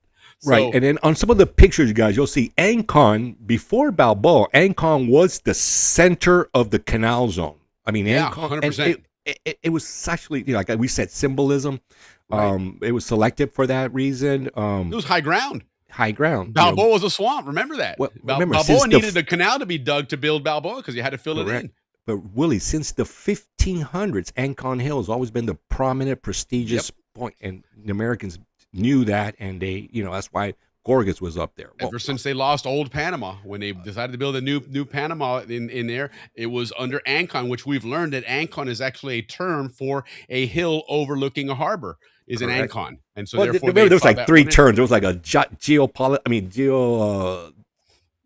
Right, and then on some of the pictures, you guys, you'll see Ancon, before Balboa, Ancon was the center of the Canal Zone. I mean, Ancon, 100%. It was actually, like we said, symbolism. Right. It was selected for that reason. It was high ground. High ground. Balboa was a swamp. Remember that. Balboa needed the canal to be dug to build Balboa because you had to fill it in. But Willie, since the 1500s, Ancon Hill has always been the prominent, prestigious point, and the Americans knew that, and they, that's why Gorgas was up there. Ever since they lost Old Panama, when they decided to build a new Panama in there, it was under Ancon, which we've learned that Ancon is actually a term for a hill overlooking a harbor. Is an Ancon, and so therefore there was like three terms. There was like a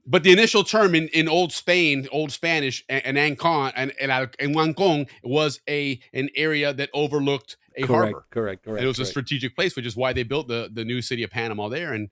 But the initial term in Old Spanish, an Ancon and Huancon was an area that overlooked a harbor. Correct. It was a strategic place, which is why they built the new city of Panama there, and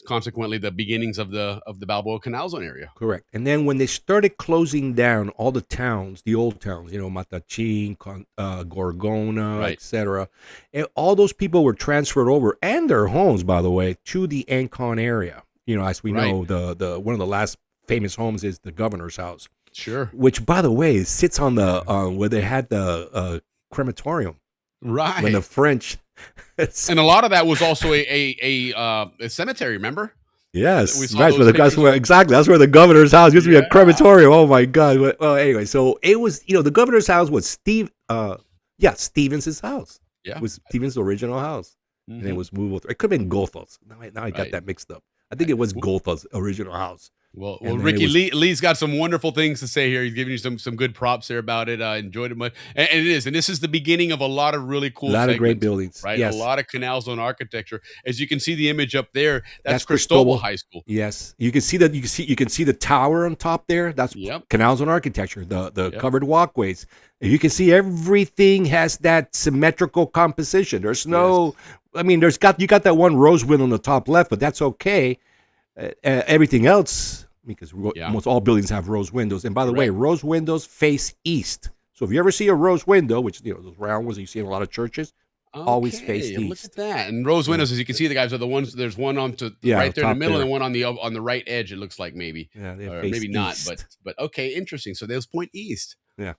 consequently the beginnings of the Balboa Canal Zone area. Correct. And then when they started closing down all the towns, the old towns, Matachin, Gorgona, etc., and all those people were transferred over, and their homes, by the way, to the Ancon area. As we know, the one of the last famous homes is the governor's house. Sure. Which, by the way, sits on the where they had the crematorium. Right. When the French. And a lot of that was also a cemetery, remember? Yes. That's where that's where the governor's house used to be, a crematorium. Oh my God. Well, anyway, so it was, the governor's house was Stevens' house. Yeah. It was Stevens' original house. And it was moved. It could have been Gotha's. Now I got that mixed up. I think it was Gotha's original house. Well, Ricky, Lee's got some wonderful things to say here. He's giving you some good props there about it. I enjoyed it much, and it is. And this is the beginning of a lot of really cool, of great buildings, right? Yes. A lot of Canal Zone architecture. As you can see, the image up there, that's Cristobal High School. Yes, you can see that. You can see the tower on top there. That's Canal Zone architecture. The covered walkways. You can see everything has that symmetrical composition. There's no. Yes. I mean, you got that one rose window on the top left, but that's okay. Everything else, because almost all buildings have rose windows. And by the way, rose windows face east. So if you ever see a rose window, which those round ones you see in a lot of churches, always face east. Look at that. And rose windows, as you can see, the guys are the ones. There's one right there in the middle, and one on the right edge. It looks like maybe, or maybe not. But okay, interesting. So those point east. Yeah.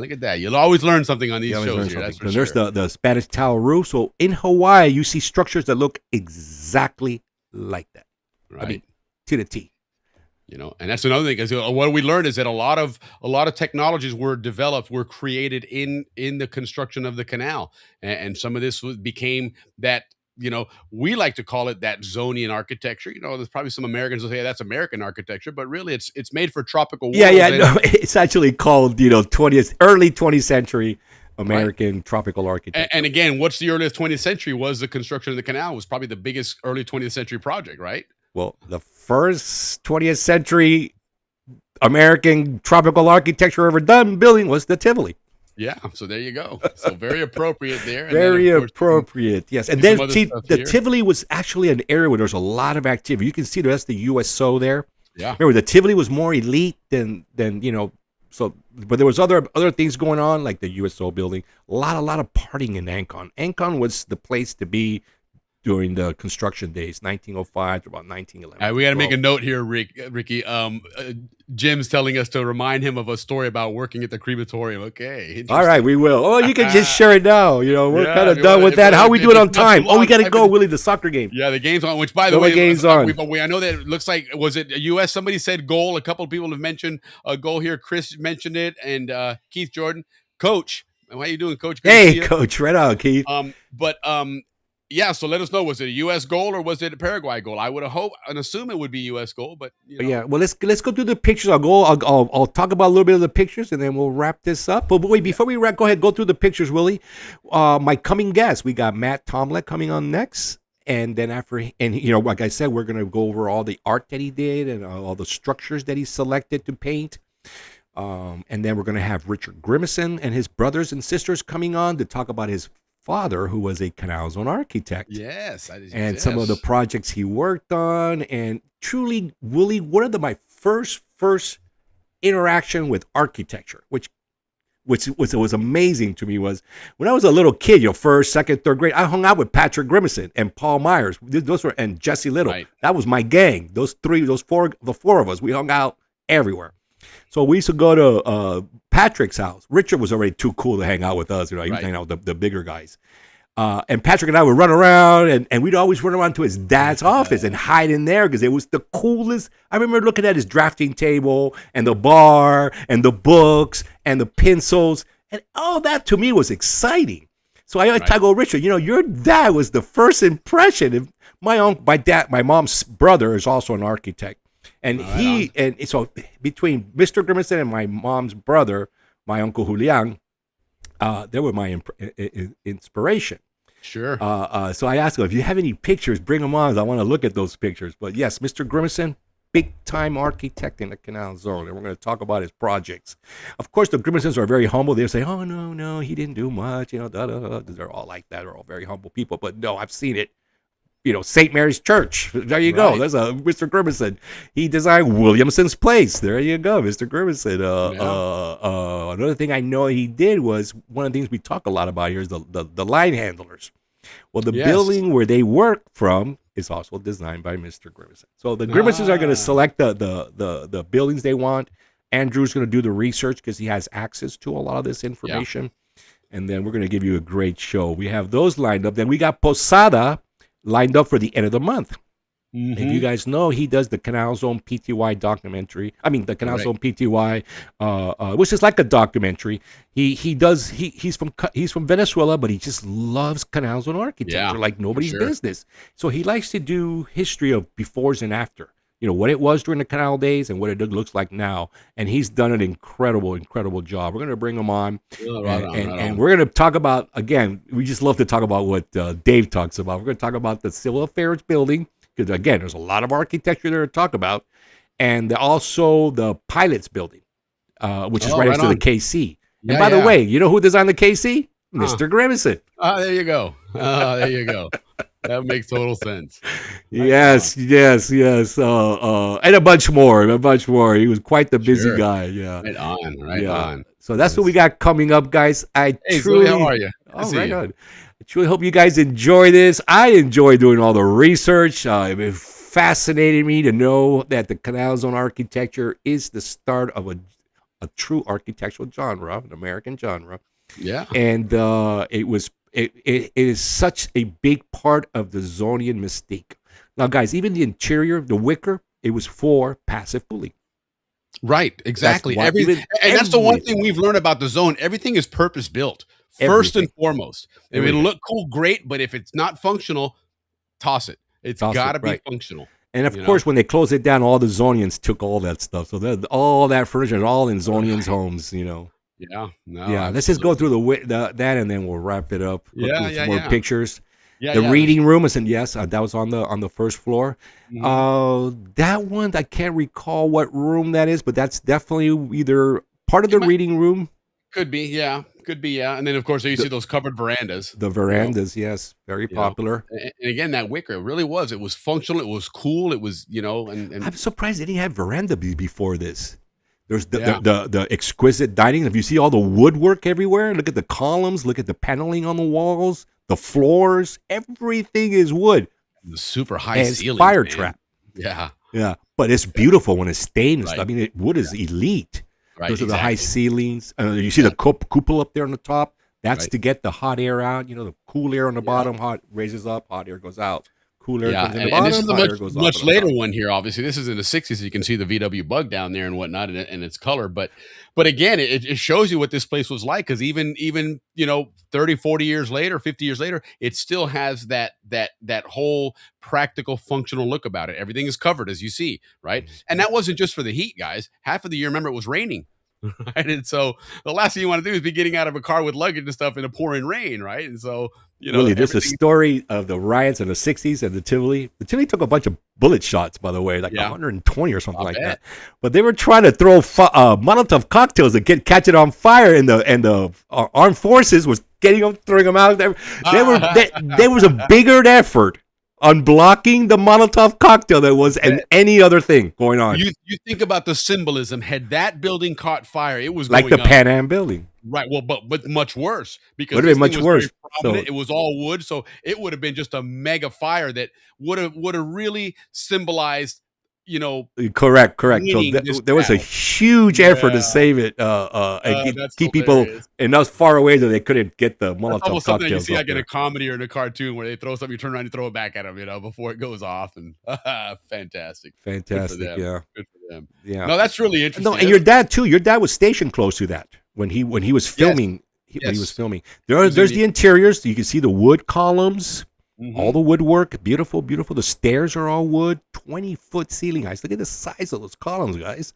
Look at that. You'll always learn something on these shows here. That's for sure. There's the Spanish tower roof. So in Hawaii, you see structures that look exactly like that. Right. I mean, to the T. And that's another thing, because what we learned is that a lot of technologies were created in the construction of the canal, and some of this became that. We like to call it that Zonian architecture. There's probably some Americans will say that's American architecture, but really it's made for tropical worlds. No, it's actually called early 20th century American tropical architecture. And again, what's the earliest 20th century was the construction of the canal was probably the biggest early 20th century project, right? Well, the first 20th century American tropical architecture ever done building was the Tivoli. Yeah, so there you go. So very appropriate there. Very appropriate, yes. And then the Tivoli was actually an area where there's a lot of activity. You can see that's the USO there. Yeah. Remember, the Tivoli was more elite than but there was other things going on, like the USO building. A lot of partying in Ancon. Ancon was the place to be during the construction days, 1905 to about 1911. We got to make a note here, Ricky. Jim's telling us to remind him of a story about working at the crematorium. Okay. All right, we will. Oh, you can just share it now. You know, we're kind of done with that. How we do it on time? Oh, we got to go, Willie, the soccer game. Yeah, the game's on, which, by the way, game's on. I know that it looks like, was it a U.S.? Somebody said goal. A couple of people have mentioned a goal here. Chris mentioned it, and Keith Jordan. Coach, how you doing, Coach? Good Hey, Coach. Right on, Keith. Yeah, so let us know. Was it a U.S. goal or was it a Paraguay goal? I would have hoped and assume it would be U.S. goal, but you know. Yeah. Well, let's go through the pictures. I'll talk about a little bit of the pictures, and then we'll wrap this up. But wait, before we wrap, go ahead, go through the pictures, Willie. My coming guest, we got Matt Tomlett coming on next, and then like I said, we're gonna go over all the art that he did and all the structures that he selected to paint. And then we're gonna have Richard Grimison and his brothers and sisters coming on to talk about his father, who was a Canal Zone architect. Yes. And some of the projects he worked on. And truly, Willie, one of my first interaction with architecture, which was amazing to me, was when I was a little kid, first, second, third grade, I hung out with Patrick Grimison and Paul Myers. And Jesse Little. Right. That was my gang. The four of us, we hung out everywhere. So we used to go to Patrick's house. Richard was already too cool to hang out with us. He was hanging out with the bigger guys. And Patrick and I would run around, and we'd always run around to his dad's office and hide in there because it was the coolest. I remember looking at his drafting table and the bar and the books and the pencils, and all that to me was exciting. So I go, Richard, your dad was the first impression. My mom's brother is also an architect. And so between Mr. Grimison and my mom's brother, my Uncle Julian, they were my inspiration. Sure. So I asked him, if you have any pictures, bring them on. I want to look at those pictures. But yes, Mr. Grimison, big-time architect in the Canal Zone, and we're going to talk about his projects. Of course, the Grimisons are very humble. They'll say, oh, no, he didn't do much. They're all like that. They're all very humble people. But no, I've seen it. St. Mary's Church. There you go. There's a Mr. Grimison. He designed Williamson's Place. There you go, Mr. Grimison. Another thing I know he did was, one of the things we talk a lot about here is the line handlers. Well, the building where they work from is also designed by Mr. Grimison. So the Grimisons are going to select the buildings they want. Andrew's going to do the research because he has access to a lot of this information. Yeah. And then we're going to give you a great show. We have those lined up. Then we got Posada lined up for the end of the month. Mm-hmm. If you guys know, he does the Canal Zone PTY documentary. I mean, the Canal Zone PTY, which is like a documentary. He's from Venezuela, but he just loves Canal Zone architecture like nobody's business. So he likes to do history of befores and after. What it was during the canal days and what it looks like now. And he's done an incredible job. We're going to bring him on. And we're going to talk about, again, we just love to talk about what Dave talks about. We're going to talk about the Civil Affairs building, because, again, there's a lot of architecture there to talk about. And also the Pilots building, which is right next to the KC. And by the way, you know who designed the KC? Mr. Grimison. There you go. There you go. That makes total sense. Yes. And a bunch more. He was quite the busy guy. Yeah. Right on. So that's what we got coming up, guys. Hey, Zoe, how are you? Right on. I truly hope you guys enjoy this. I enjoy doing all the research. It fascinated me to know that the Canal Zone architecture is the start of a true architectural genre, an American genre. Yeah. And it is such a big part of the Zonian mystique. Now, guys, even the interior, the wicker, it was for passive fully. Right, exactly. That's the one thing we've learned about the zone. Everything is purpose built, first and foremost. If it'll look cool, great, but if it's not functional, toss it. It's got to be functional. And of course, when they closed it down, all the Zonians took all that stuff. So all that furniture is all in Zonians' homes, Yeah. Let's just go through that, and then we'll wrap it up. More pictures. The reading room is that was on the first floor. Mm-hmm. That one, I can't recall what room that is, but that's definitely either part of the reading room. Could be, yeah. And then of course you see those covered verandas. The verandas, yes, very popular. And again, that wicker, it really was. It was functional. It was cool. It was, and I'm surprised they didn't have veranda before this. There's the exquisite dining. If you see all the woodwork everywhere, look at the columns, look at the paneling on the walls, the floors, everything is wood. The super high and ceiling, fire man. trap. Yeah. Yeah, but it's beautiful when it's stainless. Right. I mean, wood is elite. Right, Those are the high exactly. ceilings. You see the cupola up there on the top. That's Right. to get the hot air out. You know, the cool air on the bottom, hot raises up, hot air goes out. Cool air comes in the and this bottom, is a hot air much, goes much up. on the later top. one here. Obviously, this is in the 60s. You can see the VW Bug down there and whatnot, and its color. But again, it shows you what this place was like, because even 30, 40 years later, 50 years later, it still has that whole practical, functional look about it. Everything is covered, as you see, right? And that wasn't just for the heat, guys. Half of the year, remember, it was raining. Right. And so the last thing you want to do is be getting out of a car with luggage and stuff in a pouring rain, right? And so, Willie, there's a story of the riots in the 60s and the Tivoli. The Tivoli took a bunch of bullet shots, by the way, like 120 or something like that. But they were trying to throw Molotov cocktails to catch it on fire, and the armed forces was throwing them out. There was a bigger effort on blocking the Molotov cocktail than was any other thing going on. You think about the symbolism. Had that building caught fire, it was like going the up. Pan Am building. Right. Well, but much worse, because Would have this been thing much was very worse. prominent. So- It was all wood, so it would have been just a mega fire that would have really symbolized, Correct. So winning this there was a battle. huge effort to save it and that's keep people enough far away that they couldn't get the That's Molotov almost something you cocktails see up like in there. a comedy or in a cartoon where they throw something, you turn around, you throw it back at them, before it goes off, and fantastic. Good for Fantastic, them. yeah. Good for them. Yeah. No, that's really interesting. No, and your dad too. Your dad was stationed close to that when he was filming. When he was filming, there's the interiors. You can see the wood columns, all the woodwork, beautiful. The stairs are all wood. 20-foot ceiling heights. Look at the size of those columns, guys.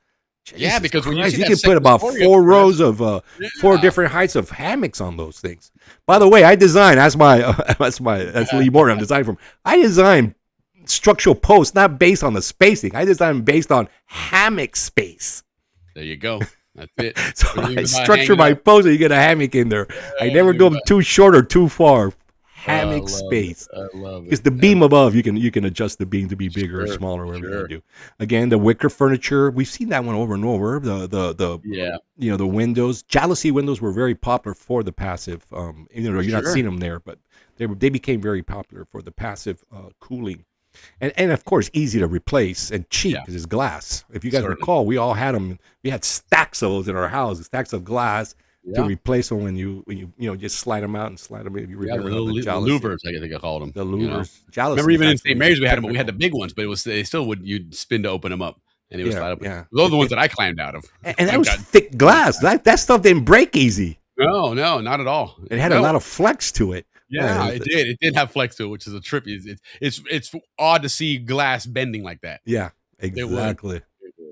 Yeah, Jesus because when you Christ, see you that can put about second 4 story up rows of 4 different heights of hammocks on those things. By the way, I designed. That's Lee Morgan. I'm designing from. I designed structural posts not based on the spacing. I designed based on hammock space. There you go. That's it. So When you're I not structure hanging my up- post so you get a hammock in there. I never go too short or too far. Hammock space. I love it. Because the beam above, you can adjust the beam to be bigger or smaller, whatever you do. Again, the wicker furniture, we've seen that one over and over. The windows, jalousie windows were very popular for the passive. You're not seeing them there, but they became very popular for the passive cooling. And of course, easy to replace and cheap because it's glass. If you guys recall, we all had them. We had stacks of those in our house, stacks of glass to replace them when you just slide them out and slide them. If you remember the louvers, I think I called them. The louvers. Remember, even in St. Mary's, we had them. But we had the big ones, but they still would you'd spin to open them up, and it would slide up. Those are the ones that I climbed out of. And that was thick glass. That stuff didn't break easy. No, not at all. It had a lot of flex to it. Yeah, it did. It did have flex to it, which is a trip. It's odd to see glass bending like that. Yeah, exactly.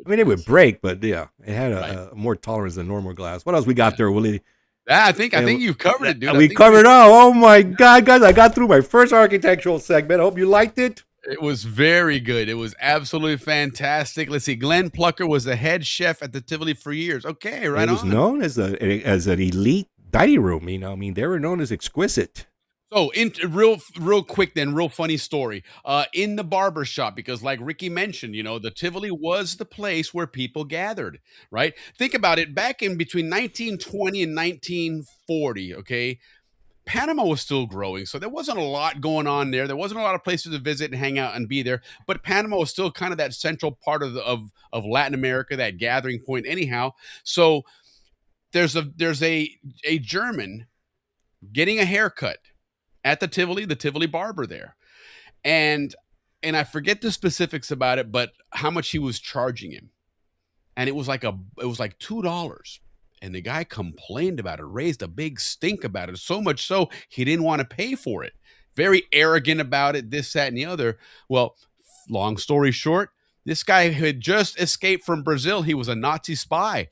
I mean, it would break, but it had a more tolerance than normal glass. What else we got there, Willie? I think you've covered it, dude. We covered all. Oh my God, guys! I got through my first architectural segment. I hope you liked it. It was very good. It was absolutely fantastic. Let's see. Glenn Plucker was the head chef at the Tivoli for years. Okay, right on. It was known as an elite dining room. They were known as exquisite. So, real quick then, real funny story. In the barber shop, because like Ricky mentioned, the Tivoli was the place where people gathered, right? Think about it. Back in between 1920 and 1940, okay, Panama was still growing, so there wasn't a lot going on there. There wasn't a lot of places to visit and hang out and be there. But Panama was still kind of that central part of Latin America, that gathering point. Anyhow, so there's a German getting a haircut at the Tivoli barber there. And I forget the specifics about it, but how much he was charging him. And it was like $2. And the guy complained about it, raised a big stink about it, so much so he didn't want to pay for it. Very arrogant about it, this, that, and the other. Well, long story short, this guy had just escaped from Brazil. He was a Nazi spy.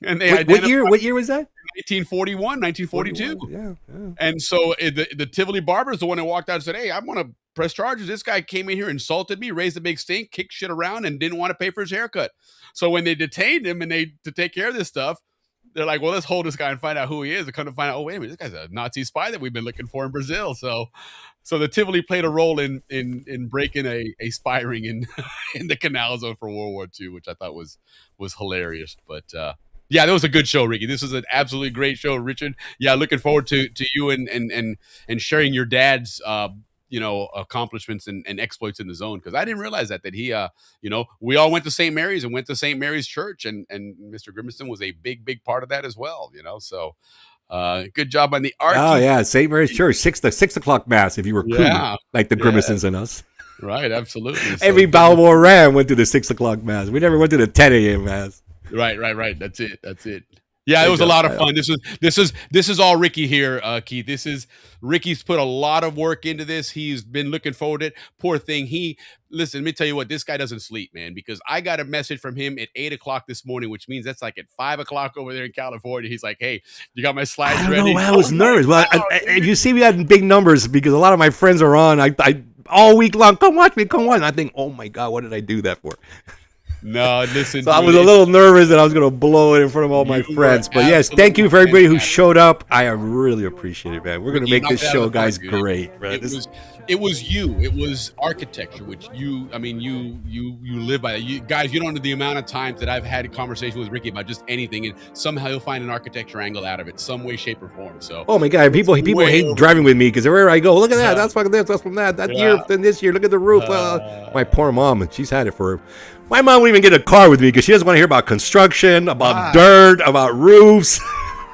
And they What year was that? 1941, 1942. 41, yeah. And so the Tivoli barber is the one that walked out and said, "Hey, I want to press charges. This guy came in here, insulted me, raised a big stink, kicked shit around, and didn't want to pay for his haircut." So when they detained him to take care of this stuff, they're like, well, let's hold this guy and find out who he is. And come to find out, oh, wait a minute, this guy's a Nazi spy that we've been looking for in Brazil. So the Tivoli played a role in breaking a spy ring in in the Canal Zone for World War II, which I thought was hilarious. But yeah, that was a good show, Ricky. This was an absolutely great show, Richard. Yeah, looking forward to you and sharing your dad's accomplishments and exploits in the zone, because I didn't realize that he we all went to St. Mary's and went to St. Mary's Church, and Mr. Grimston was a big part of that as well. So good job on the art. Oh yeah, St. Mary's Church, 6 o'clock mass. If you were cool, like the Grimsons and us. Right, absolutely. Every Balboa ram went to the 6 o'clock mass. We never went to the 10 a.m. mass. Right. That's it. Yeah, it was a lot of fun. This is all Ricky here, Keith. Ricky's put a lot of work into this. He's been looking forward to it. Poor thing. Listen, let me tell you what, this guy doesn't sleep, man, because I got a message from him at 8 o'clock this morning, which means that's like at 5 o'clock over there in California. He's like, hey, you got my slides ready? I was nervous. Well, you see, we had big numbers because a lot of my friends are on. I all week long, come watch me, come on. I think, oh my God, what did I do that for? No, listen. So I was a little nervous that I was going to blow it in front of all my friends. But yes, thank you for everybody who showed up. I really appreciate it, man. We're going to make this show, guys, great. Right? It was you. It was architecture, which you live by that. You guys, you don't know the amount of times that I've had a conversation with Ricky about just anything, and somehow you'll find an architecture angle out of it, some way, shape, or form. So, oh my God, people hate driving with me because everywhere I go, look at that. That's from this. That's from that. That year, then this year, look at the roof. My poor mom, she's had it for. My mom won't even get a car with me because she doesn't want to hear about construction, about dirt, about roofs.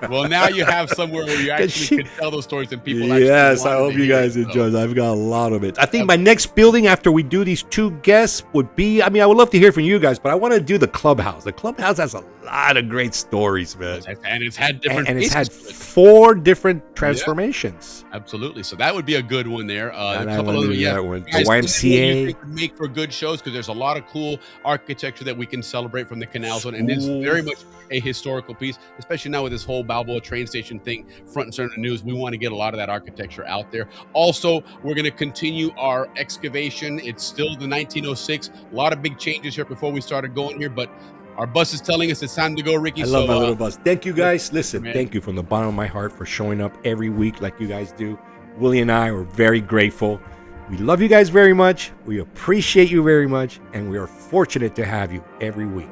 Well, now you have somewhere where you actually can tell those stories and people actually. Yes, I hope you guys enjoy. I've got a lot of it. I think my next building after we do these two guests would be, I would love to hear from you guys, but I want to do the clubhouse. The clubhouse has a lot of great stories, man. And it's had different and it's had 4 different transformations. Yeah, absolutely. So that would be a good one there. A couple of that one. The YMCA. Would make for good shows because there's a lot of cool architecture that we can celebrate from the Canal Zone, and it's very much a historical piece, especially now with this whole Balboa train station thing front and center in the news. We want to get a lot of that architecture out there. Also, we're going to continue our excavation. It's still the 1906. A lot of big changes here before we started going here, but our bus is telling us it's time to go, Ricky. I love my little bus. Thank you, guys. Listen, thank you from the bottom of my heart for showing up every week like you guys do. Willie and I are very grateful. We love you guys very much. We appreciate you very much, and we are fortunate to have you every week.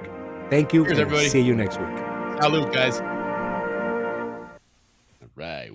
Thank you. Cheers, and everybody. See you next week. Salute, guys. All right.